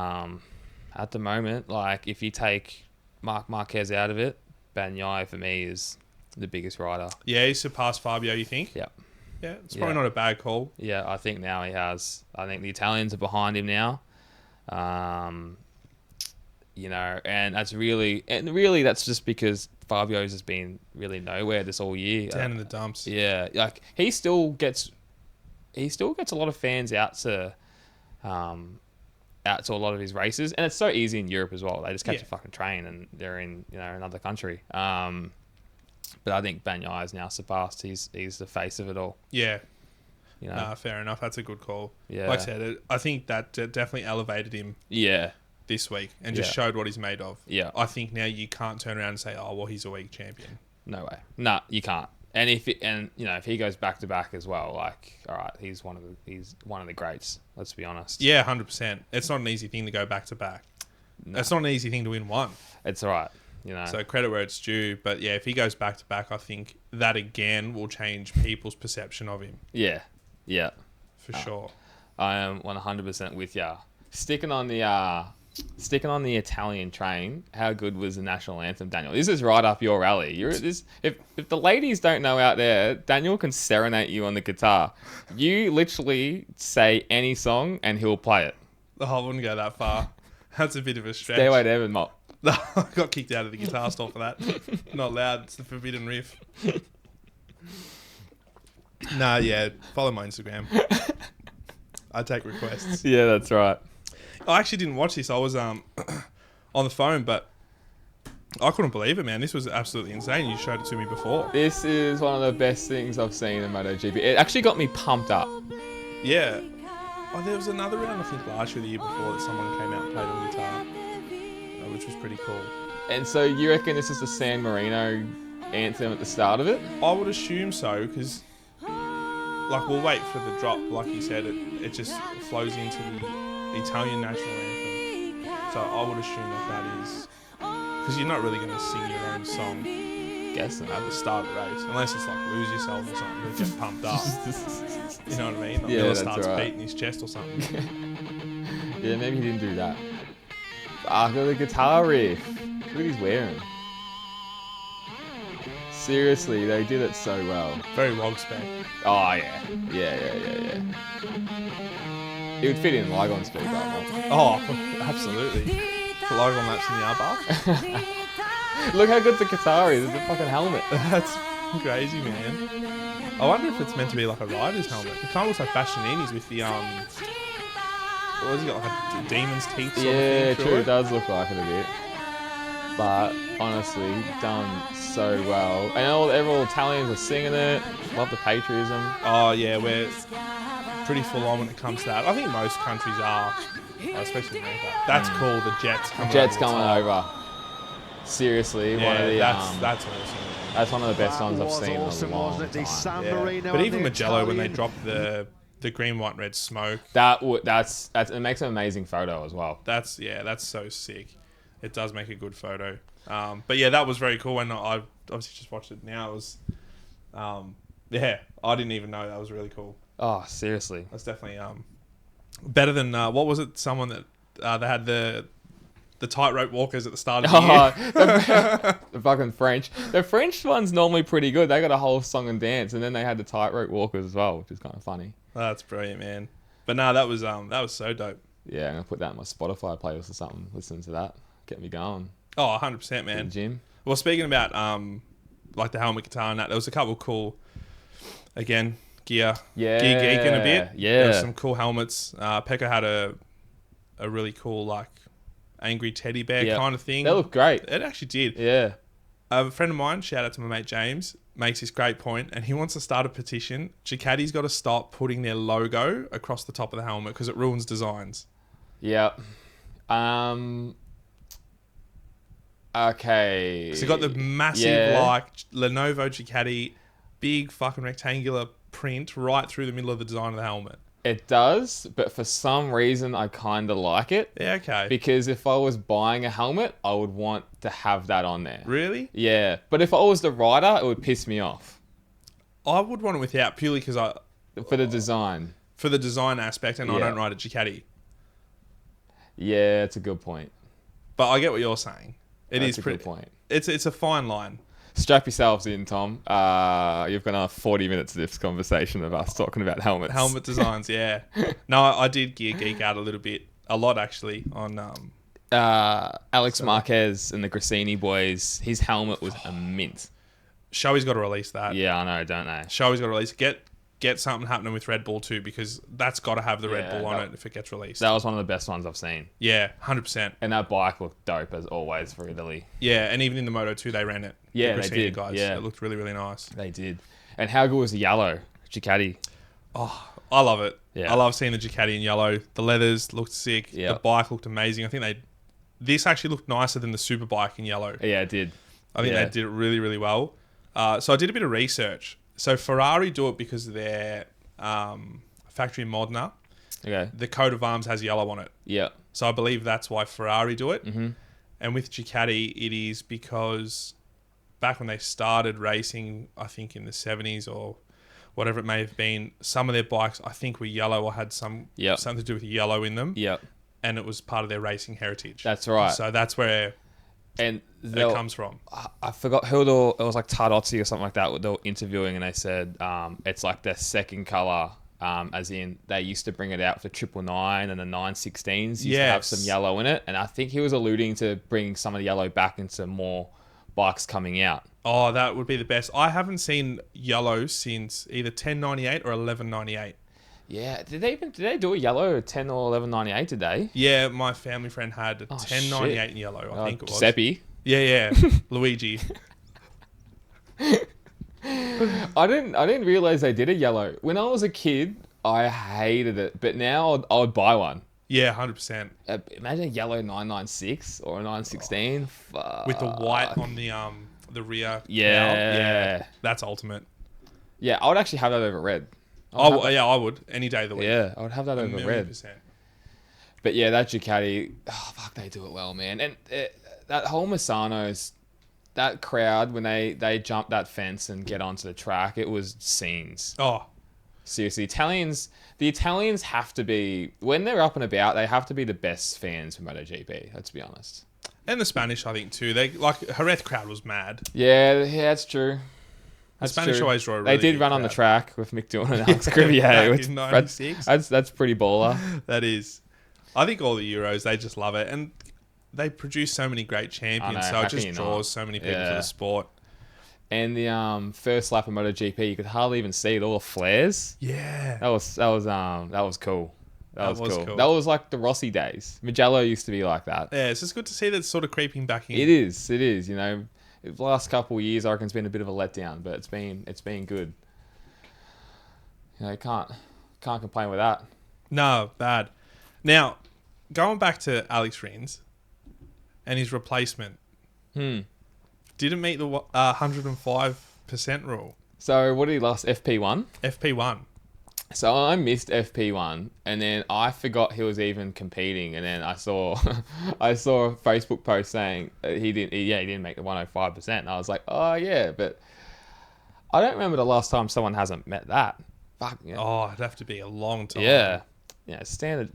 at the moment, like, if you take Marc Marquez out of it, Bagnaia for me is the biggest rider. Yeah, he's surpassed Fabio, you think? Yeah. Yeah, it's probably not a bad call. Yeah, I think now he has. I think the Italians are behind him now. And that's really that's just because Fabio's has been really nowhere this all year. Down in the dumps. Yeah, like he still gets a lot of fans out to a lot of his races, and it's so easy in Europe as well. They just catch a fucking train and they're in another country. But I think Bagnaia is now surpassed. He's the face of it all. Yeah. Fair enough. That's a good call. Yeah. Like I said, I think that definitely elevated him. Yeah. this week and just showed what he's made of. Yeah. I think now you can't turn around and say, oh, well, he's a week champion. No way. Nah, you can't. And if he goes back to back as well, like, all right, he's one of the greats. Let's be honest. Yeah, 100%. It's not an easy thing to go back to back. No. It's not an easy thing to win one. It's all right. So credit where it's due. But yeah, if he goes back to back, I think that again will change people's perception of him. Yeah. Yeah. For sure. I am 100% with ya. Sticking on the Italian train, how good was the national anthem, Daniel? This is right up your alley. If the ladies don't know out there, Daniel can serenade you on the guitar. You literally say any song and he'll play it. Oh, I wouldn't go that far. That's a bit of a stretch. Stairway to Heaven, Mop. I got kicked out of the guitar store for that. Not allowed. It's the forbidden riff. Nah, yeah. Follow my Instagram. I take requests. Yeah, that's right. I actually didn't watch this. I was on the phone, but I couldn't believe it, man. This was absolutely insane. You showed it to me before. This is one of the best things I've seen in MotoGP. It actually got me pumped up. Yeah. Oh, there was another round, I think, last year or the year before that someone came out and played on guitar, which was pretty cool. And so you reckon this is the San Marino anthem at the start of it? I would assume so, because like we'll wait for the drop. Like you said, it just flows into the Italian national anthem. So I would assume that is, because you're not really going to sing your own song. Guess not. At the start of the race, unless it's like Lose Yourself or something, you get pumped up. You know what I mean? Like Yeah, Miller that's starts right. beating his chest or something. Yeah, maybe he didn't do that. Got the guitar riff. Look what he's wearing. Seriously, they did it so well. Very log spec. Oh, yeah. Yeah. It would fit in Lygon speed, but Oh, absolutely. For Logan laps in the R-bar. look how good the guitar is. It's a fucking helmet. That's crazy, man. I wonder if it's meant to be like a rider's helmet. It kind of looks like Bastianini's with the what has he got, like a demon's teeth sort of Yeah, thing true. it? It does look like it a bit. But honestly, done so well. And all Italians are singing it. Love the patriotism. Oh yeah, we're pretty full on when it comes to that. I think most countries are, especially America. That's cool. The Jets coming over. Seriously, Yeah, one of the that's awesome. that's one of the best ones I've seen in a long time. Yeah. But even Magello, when they drop the green, white, red smoke, That's it makes an amazing photo as well. that's so sick. It does make a good photo. But yeah, that was very cool. And I obviously just watched it now. It was, I didn't even know that was really cool. Oh, seriously. That's definitely better than what was it? Someone that they had the tightrope walkers at the start of the year. The fucking French. The French one's normally pretty good. They got a whole song and dance, and then they had the tightrope walkers as well, which is kind of funny. That's brilliant, man. But no, that was so dope. Yeah, I'm gonna put that in my Spotify playlist or something. Listen to that. Get me going. Oh, 100%, In man. the gym. Well, speaking about like the helmet guitar and that, there was a couple cool, again, gear geeking a bit. Yeah. There was some cool helmets. Pekka had a really cool like angry teddy bear kind of thing. They look great. It actually did. Yeah. A friend of mine, shout out to my mate James, makes this great point, and he wants to start a petition. Ducati's got to stop putting their logo across the top of the helmet because it ruins designs. Yeah. Okay. So you got the massive like Lenovo Ducati, big fucking rectangular print right through the middle of the design of the helmet. It does, but for some reason I kind of like it. Yeah, okay. Because if I was buying a helmet, I would want to have that on there. Really? Yeah. But if I was the rider, it would piss me off. I would want it without, purely because For the design. For the design aspect, and I don't ride a Ducati. Yeah, it's a good point. But I get what you're saying. That's a good point. It's a fine line. Strap yourselves in, Tom. You've got another 40 minutes of this conversation of us talking about helmets. Helmet designs, yeah. No, I did geek out a lot actually, on Alex Marquez and the Grassini boys. His helmet was a mint. Shoei's got to release that. Yeah, I know, don't they? Shoei's got to release it. Get something happening with Red Bull too, because that's got to have the Red Bull on it if it gets released. That was one of the best ones I've seen. Yeah, 100%. And that bike looked dope as always for Italy. Yeah, and even in the Moto 2 they ran it. Yeah, the they did. Guys. Yeah. It looked really, really nice. They did. And how good was the yellow Ducati? Oh, I love it. Yeah. I love seeing the Ducati in yellow. The leathers looked sick. Yeah. The bike looked amazing. I think this actually looked nicer than the Superbike in yellow. Yeah, it did. I think they did it really, really well. So I did a bit of research. So Ferrari do it because of their factory in Modena. Okay. The coat of arms has yellow on it. Yeah. So I believe that's why Ferrari do it. Mm-hmm. And with Ducati, it is because back when they started racing, I think in the 70s or whatever it may have been, some of their bikes, I think, were yellow or had something to do with yellow in them. Yep. And it was part of their racing heritage. That's right. So that's where it comes from. I forgot who it was, like Tardozzi or something like that. They were interviewing and they said it's like their second colour, as in they used to bring it out for 999 and the 916s used to have some yellow in it. And I think he was alluding to bringing some of the yellow back into more bikes coming out. Oh, that would be the best. I haven't seen yellow since either 1098 or 1198. Yeah, did they do a yellow 10 or 1198 today? Yeah, my family friend had a 1098 in yellow, I think it was. Giuseppe. Yeah. Luigi. I didn't realize they did a yellow. When I was a kid, I hated it, but now I would buy one. Yeah, 100%. Imagine a yellow 996 or a 916 with the white on the rear. Yeah, that's ultimate. Yeah, I would actually have that over red. I would any day of the week. Yeah, I would have that over red. But yeah, that Ducati, they do it well, man. And that whole Misano's, that crowd when they jump that fence and get onto the track, it was scenes. Oh, seriously, the Italians have to be, when they're up and about, they have to be the best fans for MotoGP. Let's be honest. And the Spanish, I think too. They Jerez crowd was mad. Yeah, that's true. The Spanish always draw a really They did run on the track with Mick Doohan and Alex Crivier. Back in 96. That's pretty baller. That is. I think all the Euros, they just love it. And they produce so many great champions, so it just draws so many people to the sport. And the first lap of MotoGP, you could hardly even see it, all the flares. Yeah. That was cool. That was cool. That was like the Rossi days. Mugello used to be like that. Yeah, it's just good to see that sort of creeping back in. It is. You know, the last couple of years, I reckon it's been a bit of a letdown, but it's been good. You know, can't complain with that. No, bad. Now, going back to Alex Rins and his replacement, didn't meet the 105% rule. So what did he last? FP1? FP1. So I missed FP1, and then I forgot he was even competing, and then I saw a Facebook post saying he didn't make the 105%. And I was like, oh yeah, but I don't remember the last time someone hasn't met that. Fuck. Yeah. Oh, it'd have to be a long time. Yeah. Standard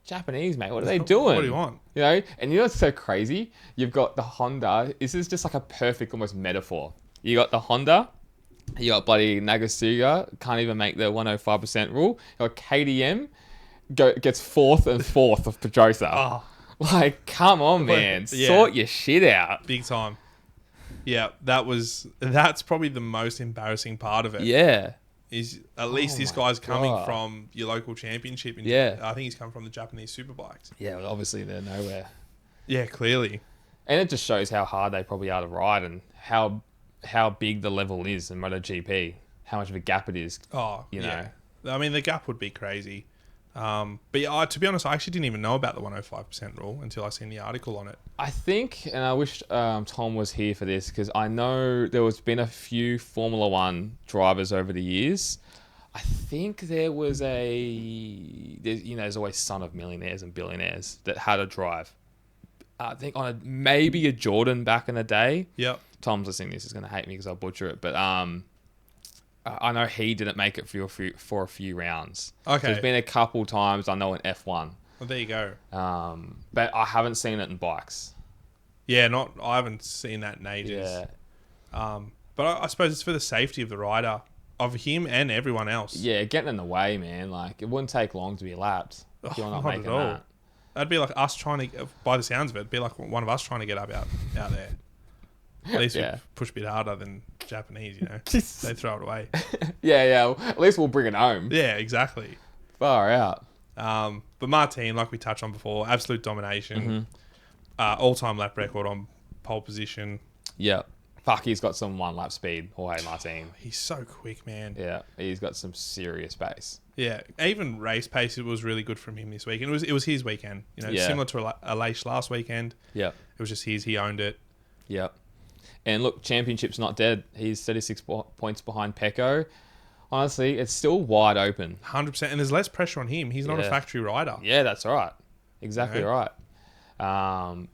Japanese, mate. What are they doing? What do you want? You know, and you know what's so crazy? You've got the Honda. This is just like a perfect, almost metaphor. You got the Honda. You got bloody Nagasuga, can't even make the 105% rule. You got KTM, gets fourth of Pedrosa. Oh. Like, come on, man. Sort your shit out. Big time. Yeah, that's probably the most embarrassing part of it. Yeah. Is at least this guy's coming from your local championship. I think he's come from the Japanese Superbikes. Yeah, well, obviously they're nowhere. Yeah, clearly. And it just shows how hard they probably are to ride and how big the level is in MotoGP, how much of a gap it is. Oh, you know. I mean, the gap would be crazy. But yeah, to be honest, I actually didn't even know about the 105% rule until I seen the article on it. I think, and I wish Tom was here for this, because I know there was been a few Formula One drivers over the years. I think there's always son of millionaires and billionaires that had a drive. I think on maybe a Jordan back in the day. Yep. Tom's listening to this, is going to hate me because I'll butcher it, but I know he didn't make it for a few rounds. Okay. So there's been a couple times I know in F1. Well, there you go. But I haven't seen it in bikes. Yeah, I haven't seen that in ages. Yeah. But I suppose it's for the safety of the rider, of him and everyone else. Yeah, getting in the way, man. Like, it wouldn't take long to be lapped if you're not making that. That'd be like us trying to, by the sounds of it, it'd be like one of us trying to get up out there. At least we push a bit harder than Japanese, you know. They throw it away. Yeah. At least we'll bring it home. Yeah, exactly. Far out. But Martin, like we touched on before, absolute domination. Mm-hmm. All-time lap record on pole position. Yeah. Fuck, he's got some one-lap speed. Jorge Martin. He's so quick, man. Yeah, he's got some serious pace. Yeah, even race pace, it was really good from him this week. And it was his weekend. Similar to Aleix last weekend. Yeah. It was just his. He owned it. Yeah. And look, championship's not dead. He's 36 points behind Pecco. Honestly, it's still wide open. 100%. And there's less pressure on him. He's not a factory rider. Yeah, that's right. Exactly right. And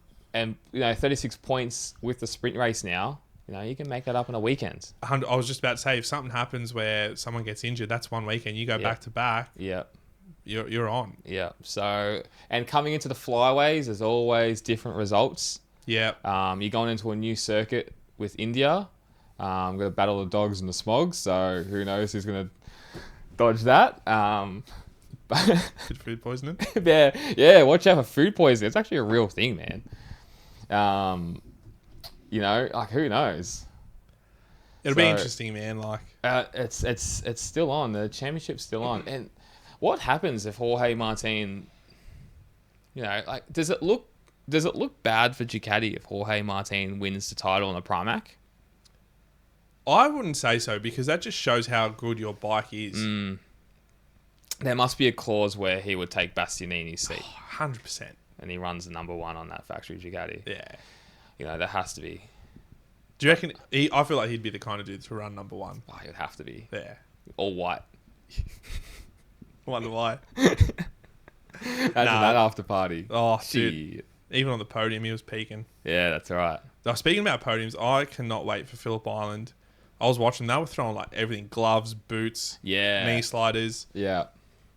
36 points with the sprint race now. You can make that up in a weekend. I was just about to say, if something happens where someone gets injured, that's one weekend. You go back to back. Yeah. You're on. Yeah. So, and coming into the flyways, there's always different results. Yeah. You're going into a new circuit with India. I'm going to battle the dogs and the smogs. So who knows who's going to dodge that. Food poisoning? Yeah. Watch out for food poisoning. It's actually a real thing, man. Who knows? It'll be interesting, man. It's still on. The championship's still on. And what happens if Jorge Martin, does it look bad for Ducati if Jorge Martin wins the title on the Pramac? I wouldn't say so, because that just shows how good your bike is. There must be a clause where he would take Bastianini's seat. 100%. And he runs the number one on that factory Ducati. Yeah. There has to be. Do you reckon... I feel like he'd be the kind of dude to run number one. Oh, he would have to be. Yeah. All white. Wonder why. That's that after party. Oh, dude. Even on the podium, he was peaking. Yeah, that's right. Now, speaking about podiums, I cannot wait for Phillip Island. I was watching. They were throwing everything: gloves, boots, knee sliders. Yeah,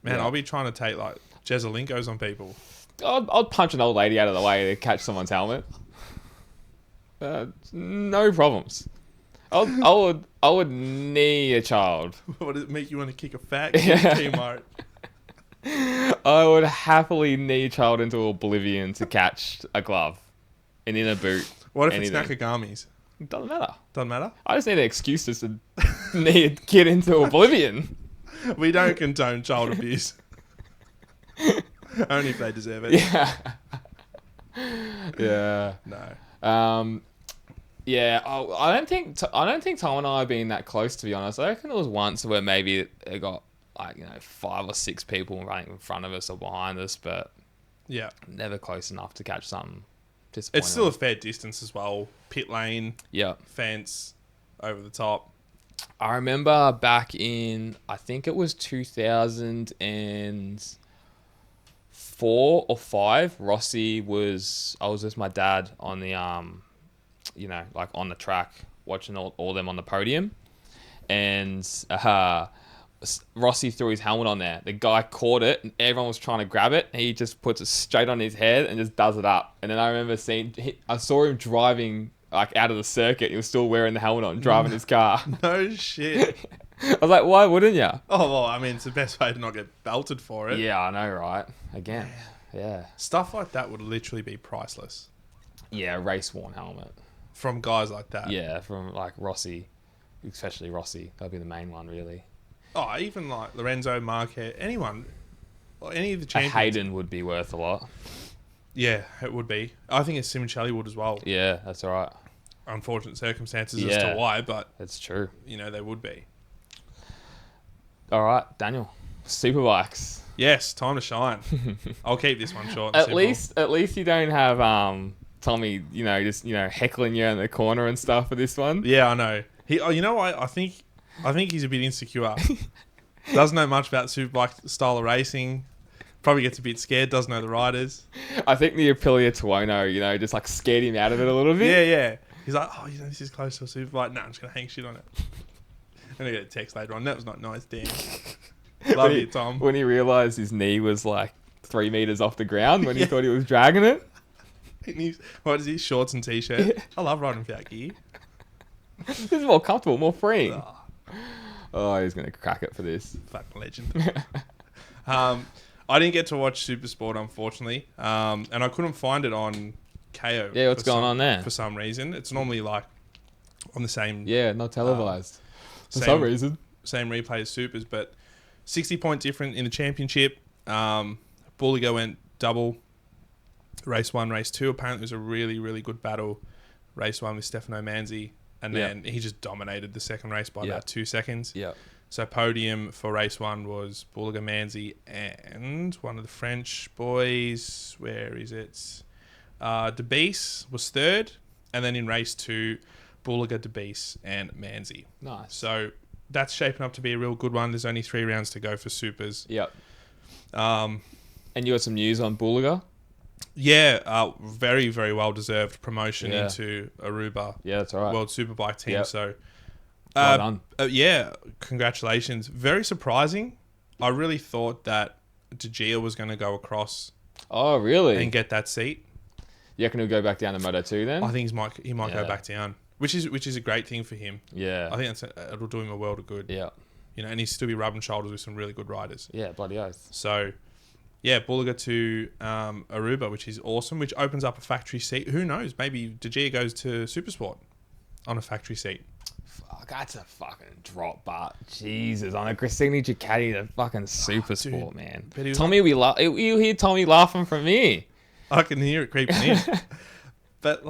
man, I'll be trying to take Jesolinkos on people. I'd punch an old lady out of the way to catch someone's helmet. No problems. I would knee a child. Would it make you want to kick a fat kid? Teamwork. I would happily knee a child into oblivion to catch a glove, an inner boot. What if it's Nakagami's? Doesn't matter. Doesn't matter? I just need an excuse to knee a kid into oblivion. We don't condone child abuse. Only if they deserve it. Yeah. Yeah. No. Yeah. I don't think Tom and I have been that close, to be honest. I reckon there was once where maybe they got 5 or 6 people running in front of us or behind us, but never close enough to catch something. It's still a fair distance as well. Pit lane. Yeah. Fence. Over the top. I remember back in, I think it was 2004 or 5, Rossi was, I was with my dad on the, on the track, watching all them on the podium. And Rossi threw his helmet on there. The guy caught it and everyone was trying to grab it. And he just puts it straight on his head and just does it up. And then I remember I saw him driving out of the circuit. He was still wearing the helmet on, driving his car. No shit. I was like, why wouldn't you? Oh, well, I mean, it's the best way to not get belted for it. Yeah, I know, right? Again, yeah. Stuff like that would literally be priceless. Yeah, a race-worn helmet. From guys like that. Yeah, from Rossi. Especially Rossi. That'd be the main one, really. Oh, even Lorenzo, Marquez, anyone. Any of the champions. A Hayden would be worth a lot. Yeah, it would be. I think a Simoncelli would as well. Yeah, that's right. Unfortunate circumstances as to why, but... That's true. They would be. All right, Daniel. Superbikes. Yes, time to shine. I'll keep this one short and At least you don't have Tommy, just heckling you in the corner and stuff for this one. Yeah, I know. I think he's a bit insecure. Doesn't know much about superbike style of racing. Probably gets a bit scared. Doesn't know the riders. I think the Aprilia Tuono, just scared him out of it a little bit. Yeah. He's like, this is close to a superbike. Nah, I'm just gonna hang shit on it. And I get a text later on. That was not nice, damn. Love you, Tom. When he realised his knee was 3 meters off the ground when he thought he was dragging it. What is he? Shorts and t-shirt. Yeah. I love riding without gear. This is more comfortable, more freeing. Oh, he's going to crack it for this. Fucking legend. I didn't get to watch Supersport, unfortunately. And I couldn't find it on KO. Yeah, what's going on there? For some reason. It's normally on the same... Yeah, not televised. For some reason. Same replay as Supers, but 60 point different in the championship. Bulliger went double. Race 1, race 2. Apparently it was a really, really good battle. Race 1 with Stefano Manzi. And then he just dominated the second race by about 2 seconds. Yeah. So podium for race 1 was Boulaga Manzi and one of the French boys. Where is it? Debise was 3rd. And then in race 2, Boulaga, Debise and Manzi. Nice. So that's shaping up to be a real good one. There's only 3 rounds to go for supers. Yep. And you got some news on Boulaga? Yeah, very, very well-deserved promotion into Aruba. Yeah, that's all right. World Superbike team. Yep. So, well done. Yeah, congratulations. Very surprising. I really thought that De Gea was going to go across. Oh, really? And get that seat. You reckon he'll go back down to Moto 2 then? I think he might go back down, which is a great thing for him. Yeah. I think it'll do him a world of good. Yeah. And he'll still be rubbing shoulders with some really good riders. Yeah, bloody oath. So, yeah, Boulaga to Aruba, which is awesome, which opens up a factory seat. Who knows? Maybe De Gea goes to Supersport on a factory seat. Fuck, that's a fucking drop, but Jesus, on a Grissini Ducati, the fucking Supersport, man. Tommy, you hear Tommy laughing from me. I can hear it creeping in. But,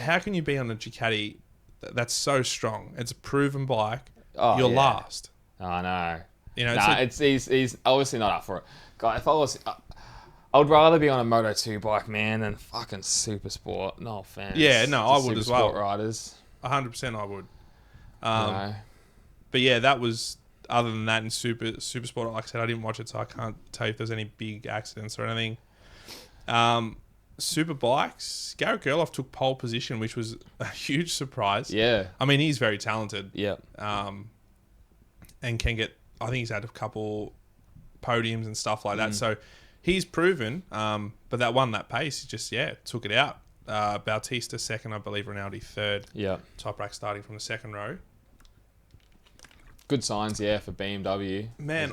how can you be on a Ducati that's so strong? It's a proven bike. You're last. I know. He's obviously not up for it. God, if I was... I would rather be on a Moto 2 bike, man, than fucking Supersport. No offense. Yeah, no, I would as well. Riders. 100% I would. But yeah, that was... Other than that, in Supersport, like I said, I didn't watch it, so I can't tell you if there's any big accidents or anything. Superbikes, Garrett Gerloff took pole position, which was a huge surprise. Yeah. I mean, he's very talented. Yeah. And can get... I think he's had a couple podiums and stuff like that. So he's proven, but that one, that pace, he just, took it out. Bautista second, I believe Rinaldi third. Yeah. Toprak starting from the second row. Good signs, for BMW. Man,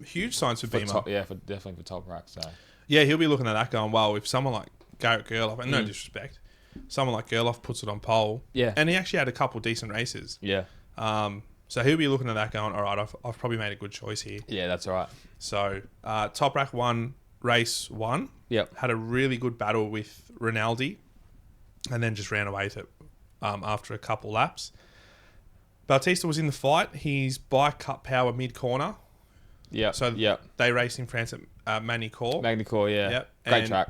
huge signs for Beamer. Definitely for Toprak, so... Yeah, he'll be looking at that going, well, if someone like Garrett Gerloff, and no disrespect, someone like Gerloff puts it on pole. Yeah. And he actually had a couple decent races. Yeah. So he'll be looking at that going, all right, I've probably made a good choice here. Yeah, that's all right. So Toprak won race 1. Yep. Had a really good battle with Rinaldi and then just ran away with it after a couple laps. Bautista was in the fight. His bike cut power mid-corner. Yeah. So they raced in France at Magny-Cours. Magny-Cours, yeah. Yep. Great track.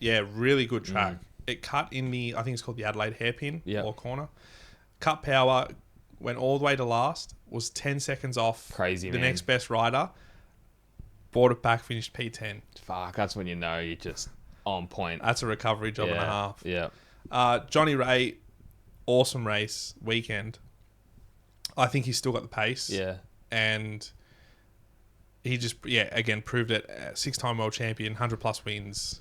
Really good track. It cut in I think it's called the Adelaide hairpin or corner. Cut power, went all the way to last, was 10 seconds off the next best rider. Brought it back, finished P10. Fuck, that's when you know you're just on point. That's a recovery job and a half. Yeah. Johnny Ray, awesome race weekend. I think he's still got the pace. Yeah. And he just, again, proved it. 6-time world champion, 100+ wins.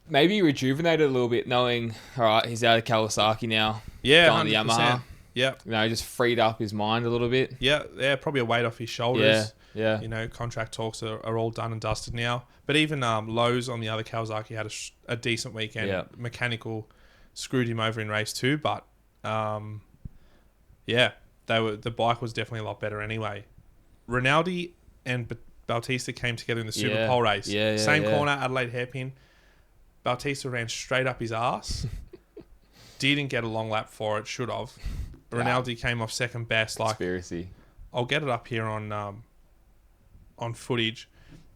Maybe rejuvenated a little bit knowing, all right, he's out of Kawasaki now. Yeah, going to Yamaha. Yeah. Just freed up his mind a little bit. Yeah, probably a weight off his shoulders. Yeah. Contract talks are all done and dusted now. But even Lowe's on the other Kawasaki had a decent weekend. Yeah. Mechanical screwed him over in race 2, but the bike was definitely a lot better anyway. Rinaldi and Bautista came together in the Super Pole race. Same corner, Adelaide hairpin. Bautista ran straight up his ass. Didn't get a long lap for it. Should have. Rinaldi came off second best. Conspiracy. I'll get it up here on footage.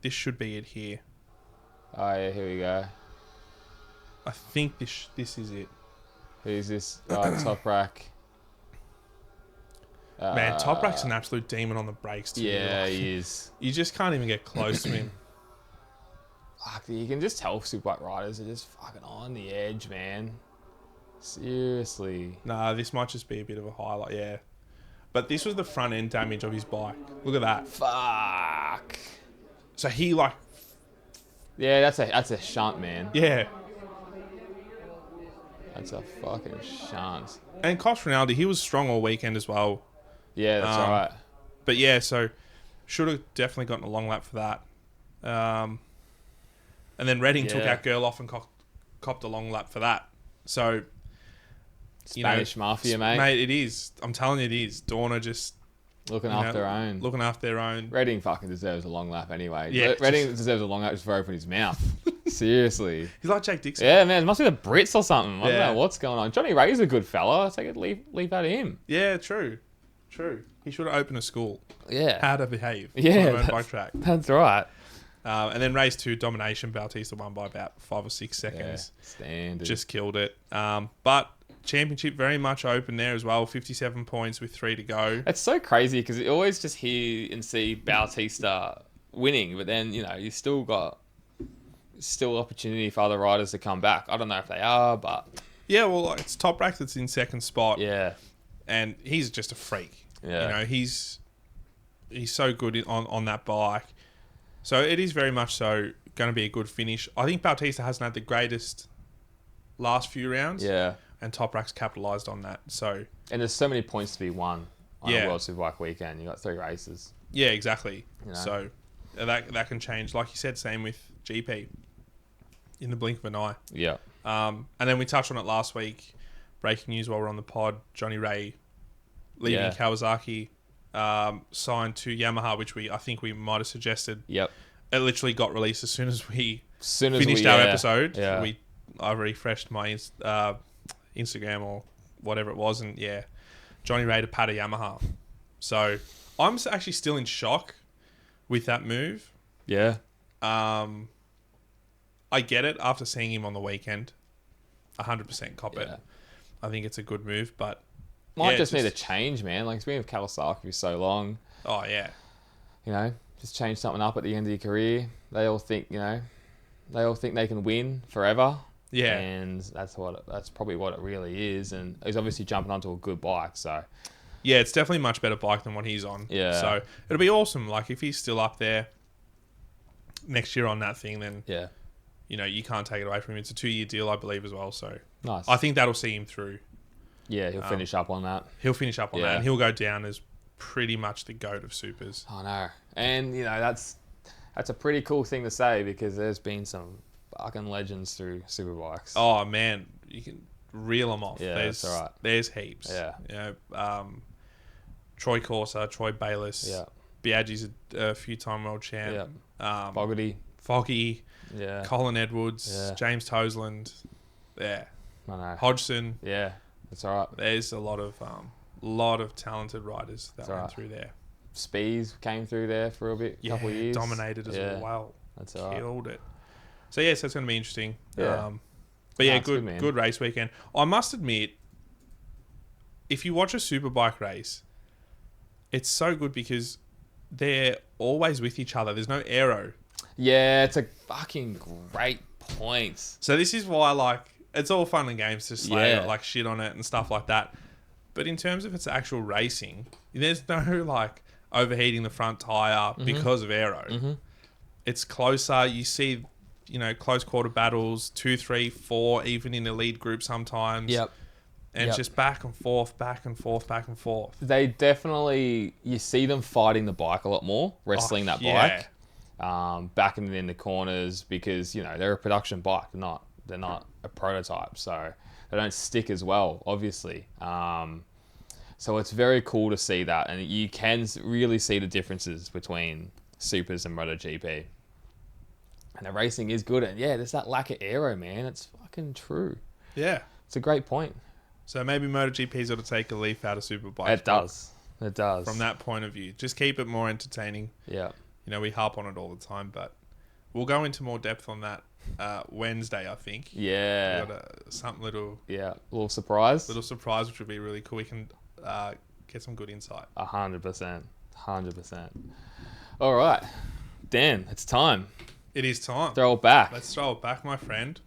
This should be it here. Oh yeah, here we go. I think this is it. Who's this? Toprak. Man, Toprak's an absolute demon on the brakes too. Yeah, he is. You just can't even get close to him. Fuck, you can just tell Superbike riders are just fucking on the edge, man. Seriously. Nah, this might just be a bit of a highlight, But this was the front end damage of his bike. Look at that. Fuck. So he Yeah, that's a shunt, man. Yeah. That's a fucking shunt. And Cost Rinaldi, he was strong all weekend as well. Yeah, that's right. But so should have definitely gotten a long lap for that. And then Redding took out Gerloff and copped a long lap for that. So, Spanish Mafia, mate. Mate, it is. I'm telling you, it is. Dorna just... Looking after their own. Redding fucking deserves a long lap anyway. Yeah, Redding deserves a long lap just for opening his mouth. Seriously. He's like Jake Dixon. Yeah, man. It must be the Brits or something. I don't know what's going on. Johnny Ray's a good fella. Take it, leave at him. Yeah, true. True. He should have opened a school. Yeah. How to behave. Yeah. On a motorbike track. That's right. And then race 2, domination. Bautista won by about 5 or 6 seconds. Yeah, standard. Just killed it. But championship very much open there as well. 57 points with 3 to go. It's so crazy because you always just hear and see Bautista winning, but then, you still got opportunity for other riders to come back. I don't know if they are, but... Yeah, well, it's Toprak that's in second spot. Yeah. And he's just a freak. Yeah. He's so good on that bike. So it is very much so going to be a good finish. I think Bautista hasn't had the greatest last few rounds. Yeah. And Toprak's capitalised on that. So and there's so many points to be won on a World Superbike weekend. You got 3 races. Yeah, exactly. So that can change. Like you said, same with GP in the blink of an eye. Yeah. And then we touched on it last week. Breaking news while we're on the pod. Johnny Ray leaving Kawasaki. Signed to Yamaha, which I think we might have suggested. Yep. It literally got released as soon as we finished our episode. Yeah. I refreshed my Instagram or whatever it was, and Johnny Ray to Pata Yamaha. So I'm actually still in shock with that move. Yeah. I get it after seeing him on the weekend. 100% cop it. I think it's a good move, but might just need a change, man. Like, it's been with Kawasaki for so long. Oh, yeah. Just change something up at the end of your career. They all think, they can win forever. Yeah. And that's probably what it really is. And he's obviously jumping onto a good bike, so. Yeah, it's definitely a much better bike than what he's on. Yeah. So it'll be awesome. Like, if he's still up there next year on that thing, then you can't take it away from him. It's a 2-year deal, I believe, as well. So nice. I think that'll see him through. Yeah, he'll finish up on that. He'll finish up on that, and he'll go down as pretty much the GOAT of supers. I know. And, that's a pretty cool thing to say because there's been some fucking legends through superbikes. Oh, man. You can reel them off. Yeah, that's all right. There's heaps. Yeah. Troy Corsa, Troy Bayliss. Yeah. Biaggi's a few-time world champ. Yeah. Foggy. Yeah. Colin Edwards. Yeah. James Toseland. Yeah. I know. Hodgson. Yeah. That's all right. There's a lot of talented riders that went through there. Spees came through there for a couple of years. Dominated as well. That's all right. Killed it. So, so it's going to be interesting. Yeah. But good race weekend. I must admit, if you watch a superbike race, it's so good because they're always with each other. There's no aero. Yeah, it's a fucking great point. So this is why, it's all fun and games to slay shit on it and stuff like that. But in terms of its actual racing, there's no overheating the front tire because of aero. Mm-hmm. It's closer. You see, close quarter battles, 2, 3, 4, even in the lead group sometimes. Yep. And it's just back and forth, back and forth, back and forth. They definitely, you see them fighting the bike a lot more, wrestling that bike, backing it in the corners because, they're a production bike. They're not a prototype, so they don't stick as well, obviously. So it's very cool to see that, and you can really see the differences between Supers and MotoGP. And the racing is good, and there's that lack of aero, man. It's fucking true. Yeah. It's a great point. So maybe MotoGP's got to take a leaf out of Superbike. It does. From that point of view. Just keep it more entertaining. Yeah. We harp on it all the time, but we'll go into more depth on that Wednesday, I think. Yeah. We got little surprise. Little surprise, which would be really cool. We can get some good insight. 100%. All right. Dan, it's time. It is time. Throw it back. Let's throw it back, my friend.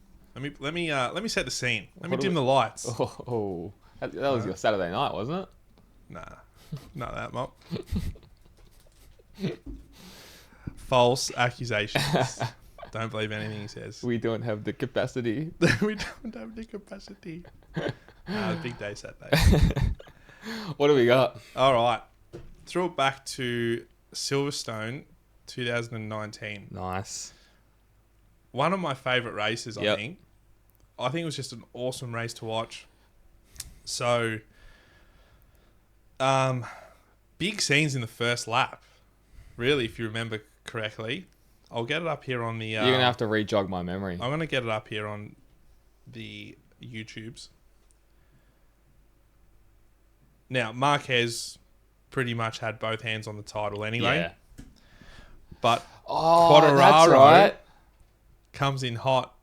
Let me set the scene. Let me dim the lights. Oh, that was your Saturday night, wasn't it? Nah, not that, Mop. False accusations. Don't believe anything he says. We don't have the capacity. We don't have the capacity. Big day Saturday. What do we got? All right. Throw it back to Silverstone 2019. Nice. One of my favourite races, I think. I think it was just an awesome race to watch. So, big scenes in the first lap. Really, if you remember correctly. I'll get it up here on the... You're going to have to re-jog my memory. I'm going to get it up here on the YouTubes. Now, Marquez pretty much had both hands on the title anyway. Yeah. But Quattararo that's right. comes in hot.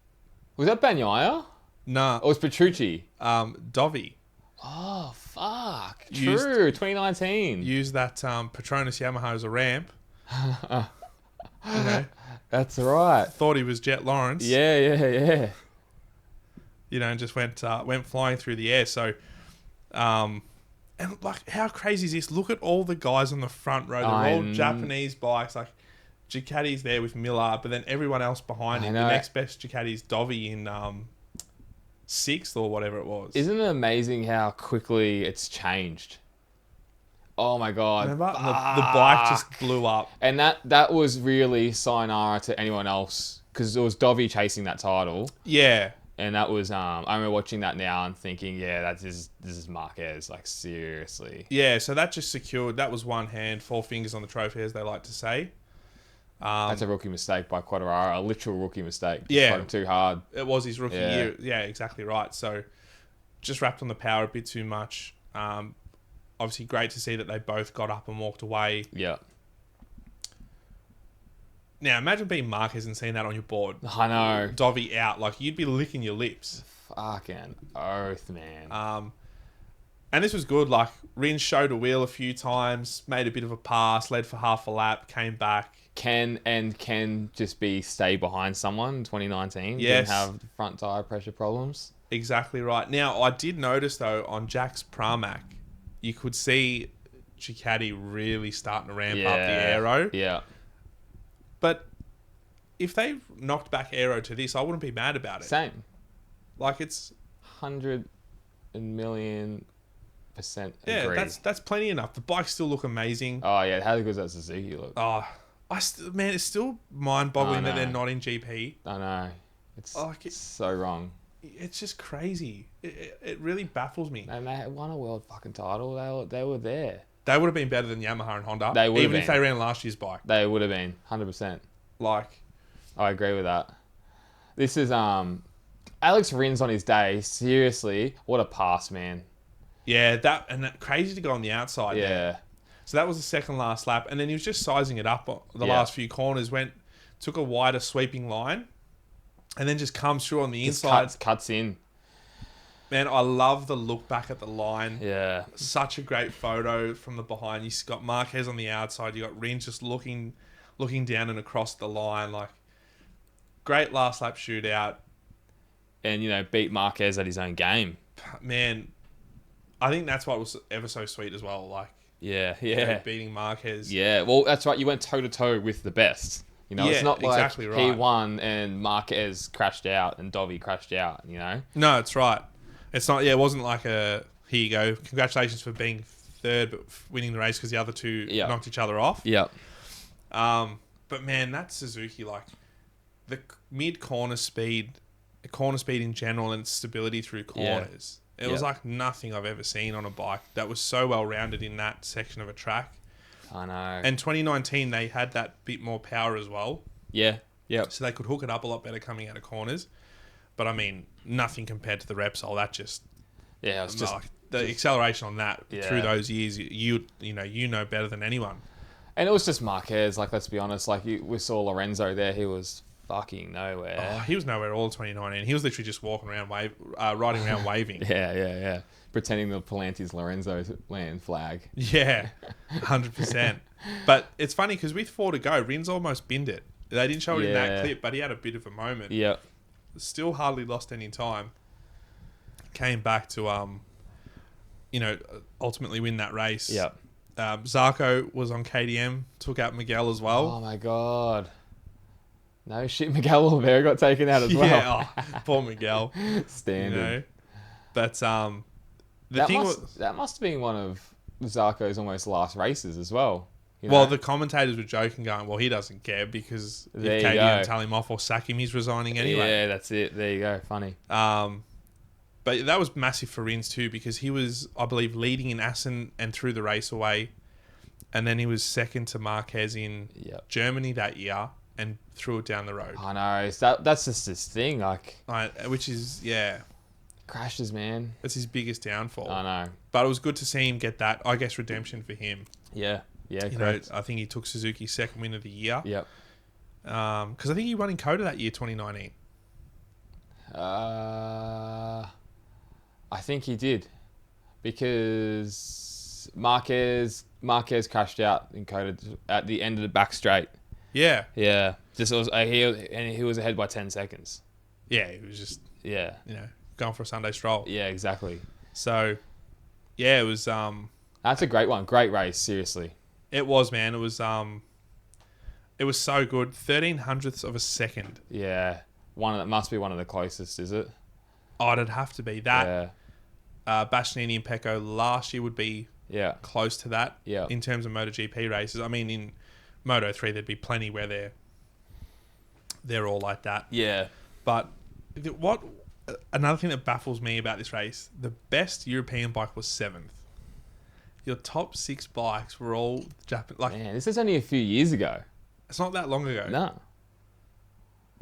Was that Bagnaia? Nah. Or was Petrucci? Dovi. Oh, fuck. True. 2019. Used that Petronas Yamaha as a ramp. That's right. Thought he was Jet Lawrence. Yeah. And just went flying through the air. So, and like, how crazy is this? Look at all the guys on the front row. They're all Japanese bikes. Like, Ducati's there with Miller, but then everyone else behind him. The next best Ducati is Dovi in 6th or whatever it was. Isn't it amazing how quickly it's changed? Oh my god! Remember? The bike just blew up, and that was really sayonara to anyone else because it was Dovi chasing that title. Yeah, and that was I remember watching that now and thinking, yeah, this is Marquez, like seriously. Yeah, so that just secured. That was one hand, 4 fingers on the trophy, as they like to say. That's a rookie mistake by Quattararo, a literal rookie mistake. Yeah, too hard. It was his rookie year. Yeah, exactly right. So just wrapped on the power a bit too much. Obviously, great to see that they both got up and walked away. Yeah. Now, imagine being Marquez and seeing that on your board. I know. Dovi out. Like, you'd be licking your lips. Fucking oath, man. And this was good. Like, Rins showed a wheel a few times, made a bit of a pass, led for half a lap, came back. Can just stay behind someone in 2019. Yes. Didn't have front tire pressure problems. Exactly right. Now, I did notice, though, on Jack's Pramac, you could see Ducati really starting to ramp up the aero. Yeah. But if they knocked back aero to this, I wouldn't be mad about it. Same. Like, it's 100 million% agree. Yeah, that's plenty enough. The bikes still look amazing. Oh, yeah. How good does that Suzuki look? Oh, man, it's still mind-boggling that they're not in GP. I know. It's so wrong. It's just crazy. It really baffles me. And they won a world fucking title. They were there. They would have been better than Yamaha and Honda. They would even if they ran last year's bike. They would have been 100%. Like, I agree with that. This is Alex Rins on his day. Seriously, what a pass, man. Yeah, that crazy to go on the outside. Yeah. There. So that was the second last lap, and then he was just sizing it up. The last few corners took a wider sweeping line. And then just comes through on the inside. Cuts in. Man, I love the look back at the line. Yeah. Such a great photo from the behind. You've got Marquez on the outside. You got Rins just looking down and across the line. Like, great last lap shootout. And, beat Marquez at his own game. Man, I think that's what was ever so sweet as well. Like, yeah. Beating Marquez. Yeah, well, that's right. You went toe-to-toe with the best. It's not like exactly right. He won and Marquez crashed out and Dovi crashed out, No, it's right. It's not, it wasn't like here you go, congratulations for being third but winning the race because the other two knocked each other off. Yeah. But man, that Suzuki, like the corner speed in general and stability through corners, it was like nothing I've ever seen on a bike that was so well rounded in that section of a track. I know. And 2019, they had that bit more power as well. Yeah. So they could hook it up a lot better coming out of corners. But I mean, nothing compared to the Repsol. That just... Yeah, it was just... the acceleration on that through those years, you know better than anyone. And it was just Marquez, like, let's be honest. Like, we saw Lorenzo there. He was fucking nowhere. Oh, he was nowhere all 2019. He was literally just walking around, riding around waving. Yeah. Pretending the Palanti's Lorenzo's land flag. Yeah, 100%. But it's funny because with 4 to go, Rins almost binned it. They didn't show it in that clip, but he had a bit of a moment. Yeah. Still hardly lost any time. Came back to, ultimately win that race. Yeah. Zarco was on KTM, took out Miguel as well. Oh my God. No shit, Miguel Oliveira got taken out as well. Yeah, poor Miguel. Standard. But that must have been one of Zarco's almost last races as well. Well, the commentators were joking, going, well, he doesn't care because if KTM tell him off or sack him, he's resigning anyway. Yeah, that's it. There you go. Funny. But that was massive for Rins too because he was, I believe, leading in Assen and threw the race away. And then he was second to Marquez in Germany that year and threw it down the road. I know. That's just this thing. Which is, Crashes, man. That's his biggest downfall. I know. But it was good to see him get that, I guess, redemption for him. Yeah. Yeah, you correct. know, I think he took Suzuki's second win of the year. Yep. Because I think he won in Coda that year, 2019. I think he did. Because Marquez crashed out in Coda at the end of the back straight. Yeah. Yeah. Just it was he was ahead by 10 seconds. Yeah, he was just going for a Sunday stroll. Yeah, exactly. So yeah, it was that's a great one. Great race, seriously. It was, man. It was so good. 1300ths of a second. Yeah. That must be one of the closest, is it? Oh, it'd have to be that. Yeah. Bastianini and Pecco last year would be close to that in terms of MotoGP races. I mean, in Moto3, there'd be plenty where they're all like that. Yeah. But another thing that baffles me about this race, the best European bike was 7th. Your top 6 bikes were all Japanese. Like, man, this is only a few years ago. It's not that long ago. No.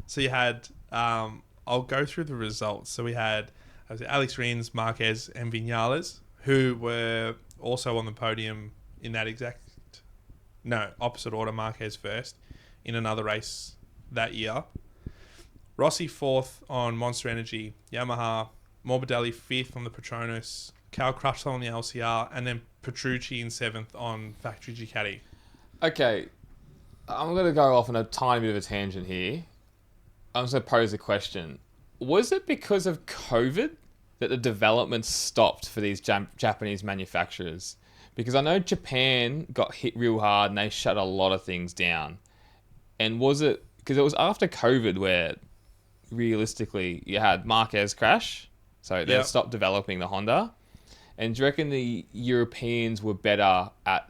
So you had, I'll go through the results. So we had Alex Rins, Marquez, and Vinales, who were also on the podium in that opposite order. Marquez first in another race that year. Rossi 4th on Monster Energy, Yamaha, Morbidelli 5th on the Petronas, Cal Crutchlow on the LCR, and then Petrucci in 7th on Factory Ducati. Okay, I'm going to go off on a tiny bit of a tangent here. I'm just going to pose a question. Was it because of COVID that the development stopped for these Japanese manufacturers? Because I know Japan got hit real hard and they shut a lot of things down. And was it... Because it was after COVID where, realistically, you had Marquez crash. So they stopped developing the Honda. And do you reckon the Europeans were better at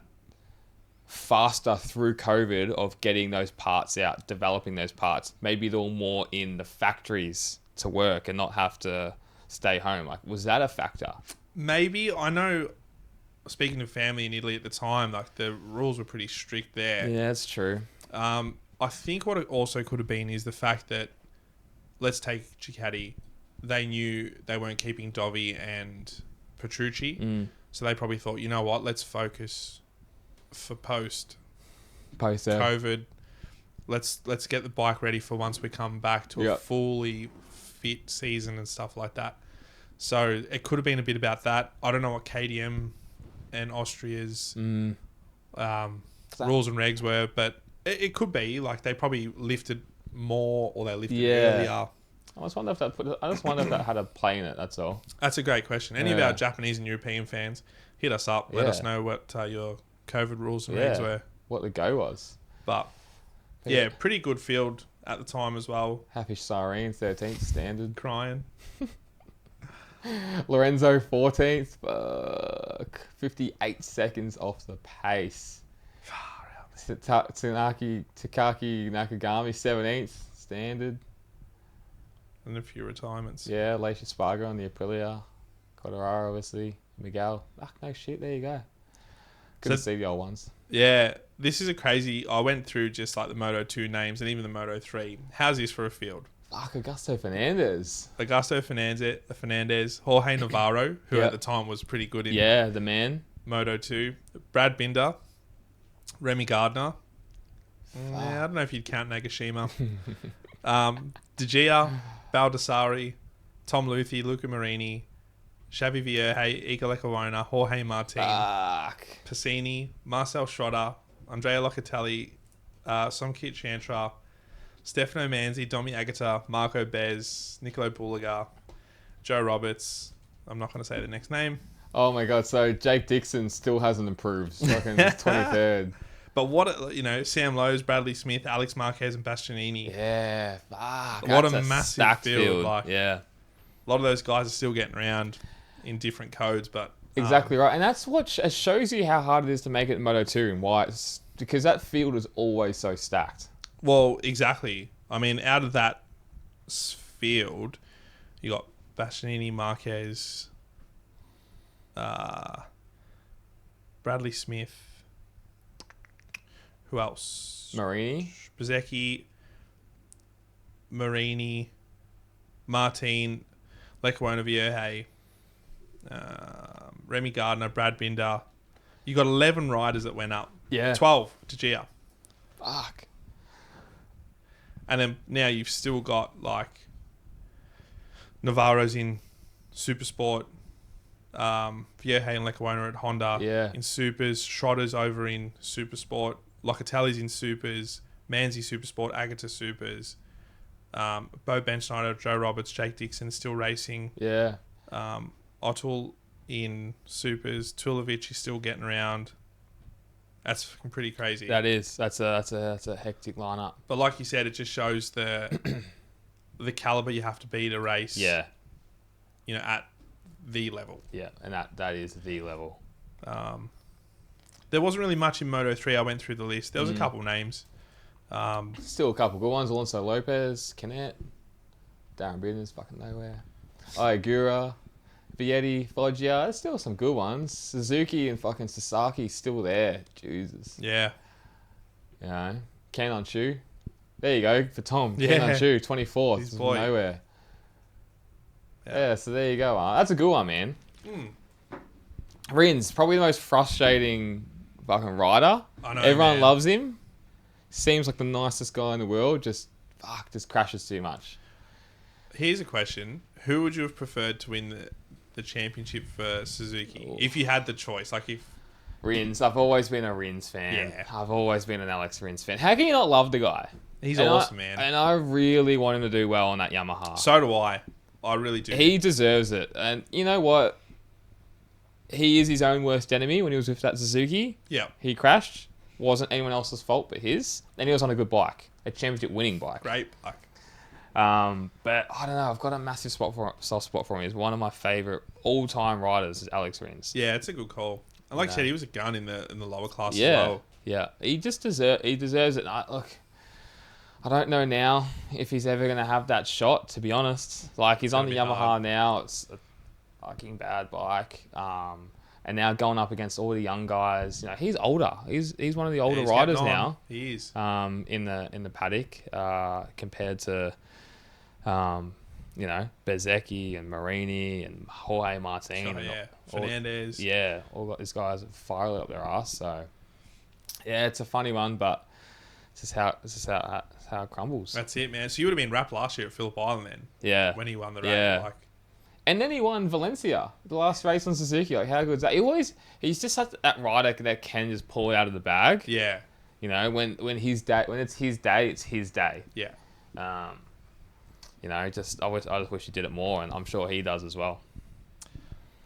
faster through COVID of getting those parts out, developing those parts? Maybe they were more in the factories to work and not have to stay home. Like, was that a factor? Maybe. I know, speaking of family in Italy at the time, like the rules were pretty strict there. Yeah, that's true. I think what it also could have been is the fact that, let's take Ducati, they knew they weren't keeping Dovi and Petrucci, so they probably thought, you know what, let's focus for post COVID. Let's get the bike ready for once we come back to a fully fit season and stuff like that. So it could have been a bit about that. I don't know what KTM and Austria's rules and regs were, but it could be like they probably lifted more or they lifted earlier. I just wonder if that had a play in it. That's all. That's a great question. Any of our Japanese and European fans, hit us up. Let us know what your COVID rules and regs were. What the go was. But yeah, pretty good field at the time as well. Happy Cyrene 13th standard. Crying. Lorenzo 14th. Fuck. 58 seconds off the pace. Takaki Nakagami 17th standard. And a few retirements. Yeah, Leicia Spargo on the Aprilia. Cotteraro, obviously. Miguel. No shit, there you go. Good to see the old ones. Yeah, this is a crazy... I went through just like the Moto2 names and even the Moto3. How's this for a field? Fuck, Augusto Fernandez. Jorge Navarro, who at the time was pretty good in... the man. Moto2. Brad Binder. Remy Gardner. I don't know if you'd count Nagashima. De Gea, Baldassari, Tom Luthi, Luca Marini, Xavi Vierge, Iker Lecuona, Jorge Martin, Passini, Marcel Schroeder, Andrea Locatelli, Somkit Chantra, Stefano Manzi, Domi Agata, Marco Bez, Nicolo Bulaga, Joe Roberts. I'm not going to say the next name. Oh my God, so Jake Dixon still hasn't improved. Fucking 23rd. But Sam Lowe's, Bradley Smith, Alex Marquez, and Bastianini. Yeah, fuck. What a massive field. Like, a lot of those guys are still getting around in different codes, but... Exactly right. And that's what shows you how hard it is to make it in Moto2 and why it's... Because that field is always so stacked. Well, exactly. I mean, out of that field, you got Bastianini, Marquez, Bradley Smith... Who else? Marini. Bezecchi, Marini, Martin. Lecuona Vierge, Remy Gardner, Brad Binder. You got 11 riders that went up. Yeah. 12 to Gia. Fuck. And then now you've still got like Navarro's in Supersport, Vierge and Lecuona at Honda in Supers, Schroeder's over in Supersport, Locatelli's in Supers, Manzi Supersport, Agata Supers, Bo Benschneider, Joe Roberts, Jake Dixon still racing. Yeah. Otto in Supers, Tulovic is still getting around. That's fucking pretty crazy. That is. That's a hectic lineup. But like you said, it just shows the caliber you have to be to race. Yeah. You know, at the level. Yeah, and that is the level. There wasn't really much in Moto 3. I went through the list. There was a couple names. Still a couple good ones. Alonso Lopez, Canet, Darren Britton's fucking nowhere. Iagura, Vietti, Foggia. There's still some good ones. Suzuki and fucking Sasaki still there. Jesus. Yeah. You know, Kanon Chu. There you go for Tom. Yeah. Kanon Chu, 24th. His boy. Nowhere. Yeah, so there you go. That's a good one, man. Rins, probably the most frustrating fucking rider. I know, Everyone man. loves him. Seems like the nicest guy in the world. Just crashes too much. Here's a question. Who would you have preferred to win the championship for Suzuki? If you had the choice. Like if... Rins. I've always been a Rins fan. Yeah. I've always been an Alex Rins fan. How can you not love the guy? He's awesome, man. And I really want him to do well on that Yamaha. So do I. I really do. He deserves it. And you know what? He is his own worst enemy when he was with that Suzuki. Yeah. He crashed. Wasn't anyone else's fault but his. And he was on a good bike. A championship winning bike. Great bike. But I don't know. I've got a massive soft spot for him. He's one of my favourite all-time riders is Alex Rins. Yeah, it's a good call. And like I said, he was a gun in the lower class as Yeah. well. Yeah. He deserves it. Look, I don't know now if he's ever going to have that shot, to be honest. Like, he's on the Yamaha hard. now. It's a fucking bad bike. And now going up against all the young guys. You know, he's older. He's one of the older riders now. He is. In the paddock, compared to, you know, Bezzecchi and Marini and Jorge Martin. Sure, and yeah. Fernandez. All got these guys fire up their ass. So, yeah, it's a funny one, but it's just how it crumbles. That's it, man. So you would have been wrapped last year at Phillip Island then. Yeah. When he won the race. Yeah. Like, and then he won Valencia, the last race on Suzuki. Like, how good is that? He's just such that rider that can just pull it out of the bag. yeah. You know, when it's his day, it's his day. Yeah. You know, I just wish he did it more, and I'm sure he does as well.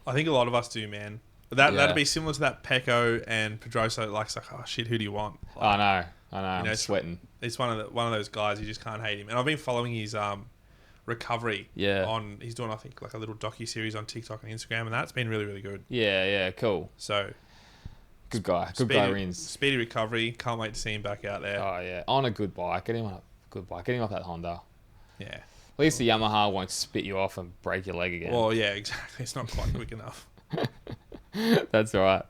I think a lot of us do, man. That'd be similar to that Pecco and Pedrosa. Like, it's like, oh shit, who do you want? Like, I know. you know, I'm sweating. It's one of those guys you just can't hate him. And I've been following his recovery. Yeah. He's doing, I think, like a little docu-series on TikTok and Instagram, and that's been really, really good. Yeah, cool. So Good guy. Good guy Rins. Speedy recovery. Can't wait to see him back out there. Oh yeah, on a good bike. Get him on a good bike. Get him off that Honda. Yeah. At least the Yamaha won't spit you off and break your leg again. Well, yeah, exactly. It's not quite quick enough. That's all right.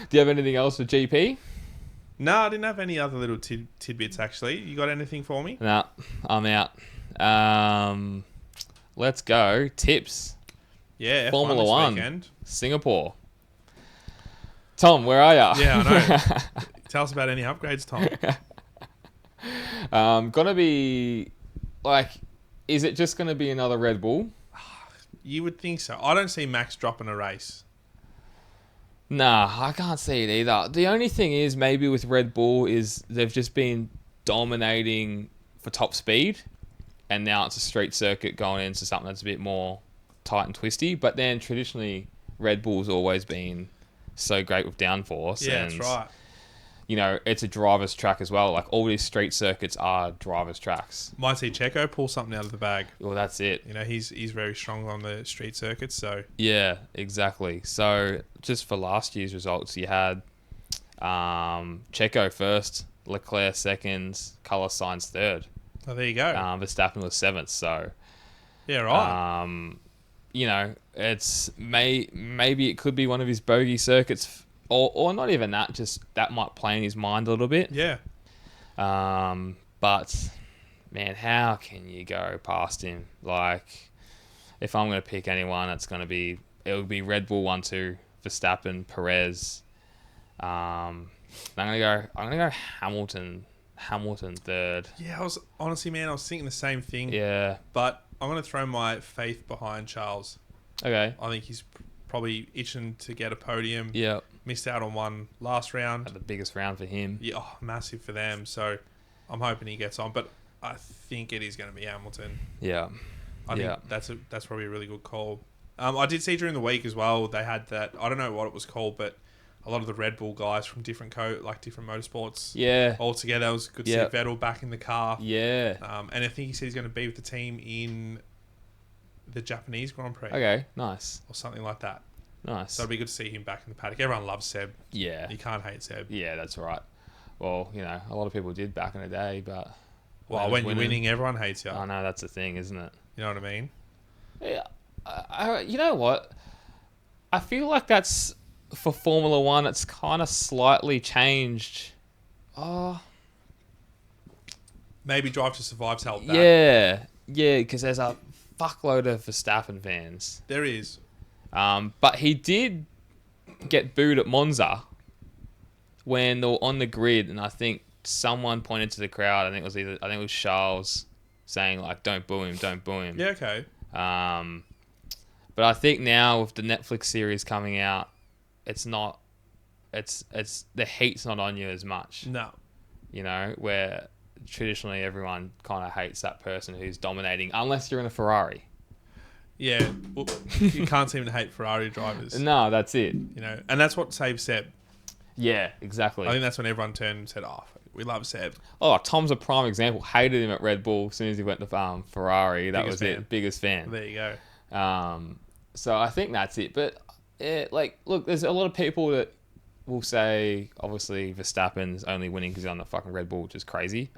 Do you have anything else for GP? No, I didn't have any other little tidbits, actually. You got anything for me? No, I'm out. Let's go. Tips. Yeah, F1 Formula this One. weekend. Singapore. Tom, where are you? Yeah, I know. Tell us about any upgrades, Tom. Gonna be like, is it just gonna be another Red Bull? You would think so. I don't see Max dropping a race. Nah, I can't see it either. The only thing is maybe with Red Bull is they've just been dominating for top speed, and now it's a street circuit going into something that's a bit more tight and twisty. But then traditionally, Red Bull's always been so great with downforce. Yeah, and, that's right. You know, it's a driver's track as well. Like, all these street circuits are driver's tracks. Might see Checo pull something out of the bag. Well, that's it. You know, he's very strong on the street circuits, so... Yeah, exactly. So, just for last year's results, you had Checo first, Leclerc second, Carlos Sainz third. Oh, there you go. Verstappen was seventh, so... Yeah, right. You know, it's maybe it could be one of his bogey circuits, or not even that. Just that might play in his mind a little bit. Yeah. But man, how can you go past him? Like, if I'm going to pick anyone, it'll be Red Bull 1-2, Verstappen, Perez. I'm gonna go Hamilton third. Yeah, I was thinking the same thing. Yeah, but I'm gonna throw my faith behind Charles. Okay. I think he's probably itching to get a podium. Yeah. Missed out on one last round. The biggest round for him. Yeah, massive for them. So I'm hoping he gets on, but I think it is going to be Hamilton. Yeah. I think that's probably a really good call. I did see during the week as well, they had that, I don't know what it was called, but a lot of the Red Bull guys from different different motorsports. Yeah. All together. It was good to see Vettel back in the car. Yeah. And I think he said he's going to be with the team in the Japanese Grand Prix. Okay, nice. Or something like that. Nice. So it'd be good to see him back in the paddock. Everyone loves Seb. Yeah. You can't hate Seb. Yeah, that's right. Well, a lot of people did back in the day, but... Well, when you're winning, everyone hates you. I know, that's the thing, isn't it? You know what I mean? Yeah. You know what? I feel like that's... For Formula 1, it's kind of slightly changed. Maybe Drive to Survive's helped that. Yeah. Yeah, because there's a fuckload of Verstappen fans. There is. But he did get booed at Monza when they were on the grid, and I think someone pointed to the crowd. I think it was Charles saying like, "Don't boo him, don't boo him." Yeah, okay. But I think now with the Netflix series coming out, it's not. It's the heat's not on you as much. No. Where traditionally everyone kind of hates that person who's dominating, unless you're in a Ferrari. Yeah, well, you can't seem to hate Ferrari drivers. No, that's it. And that's what saved Seb. Yeah, exactly. I think that's when everyone turned and said, "Oh, we love Seb." Oh, Tom's a prime example. Hated him at Red Bull as soon as he went to Ferrari. That was it. Biggest fan. There you go. So I think that's it. But look, there's a lot of people that will say, obviously, Verstappen's only winning because he's on the fucking Red Bull, which is crazy.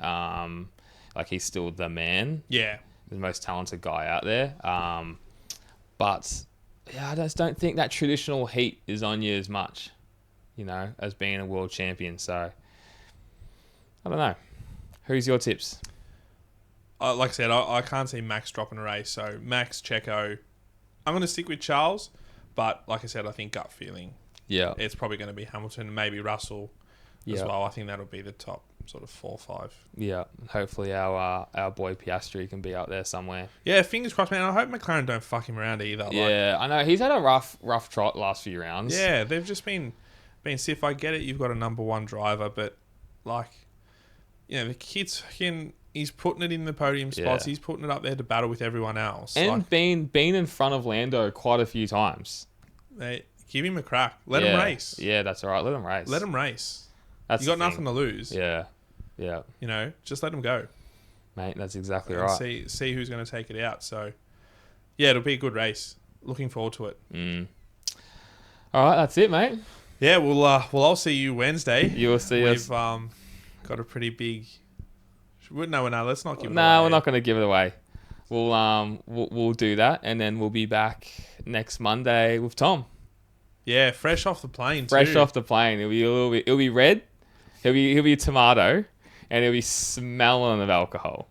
He's still the man. Yeah. The most talented guy out there. But I just don't think that traditional heat is on you as much, as being a world champion. So, I don't know. Who's your tips? Like I said, I can't see Max dropping a race. So, Max, Checo. I'm going to stick with Charles. But, like I said, I think gut feeling. Yeah. It's probably going to be Hamilton, maybe Russell as well. I think that'll be the top sort of 4 or 5. Yeah. Hopefully our boy Piastri can be out there somewhere. Yeah, fingers crossed, man. I hope McLaren don't fuck him around either. Yeah, I know. He's had a rough trot last few rounds. Yeah, they've just been stiff. I get it. You've got a number 1 driver, but the kid's he's putting it in the podium spots. Yeah. He's putting it up there to battle with everyone else. And been in front of Lando quite a few times. Give him a crack. Let him race. Yeah, that's all right. Let him race. You got nothing to lose. Yeah. Yeah. Just let him go. Mate, that's exactly right. See who's going to take it out. So, yeah, it'll be a good race. Looking forward to it. All right, that's it, mate. Yeah, I'll see you Wednesday. You'll see us. We've got a pretty big... No, let's not give it away. No, we're not going to give it away. We'll do that, and then we'll be back next Monday with Tom. Yeah, fresh off the plane. Fresh off the plane. It'll be red. He'll be tomato, and he'll be smelling of alcohol.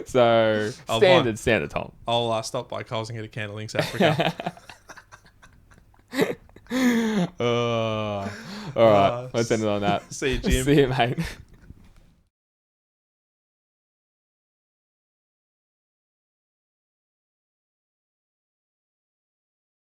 So standard Tom. I'll stop by Coles and get a can of Lynx Africa. All right, let's end it on that. See you, Jim. See you, mate.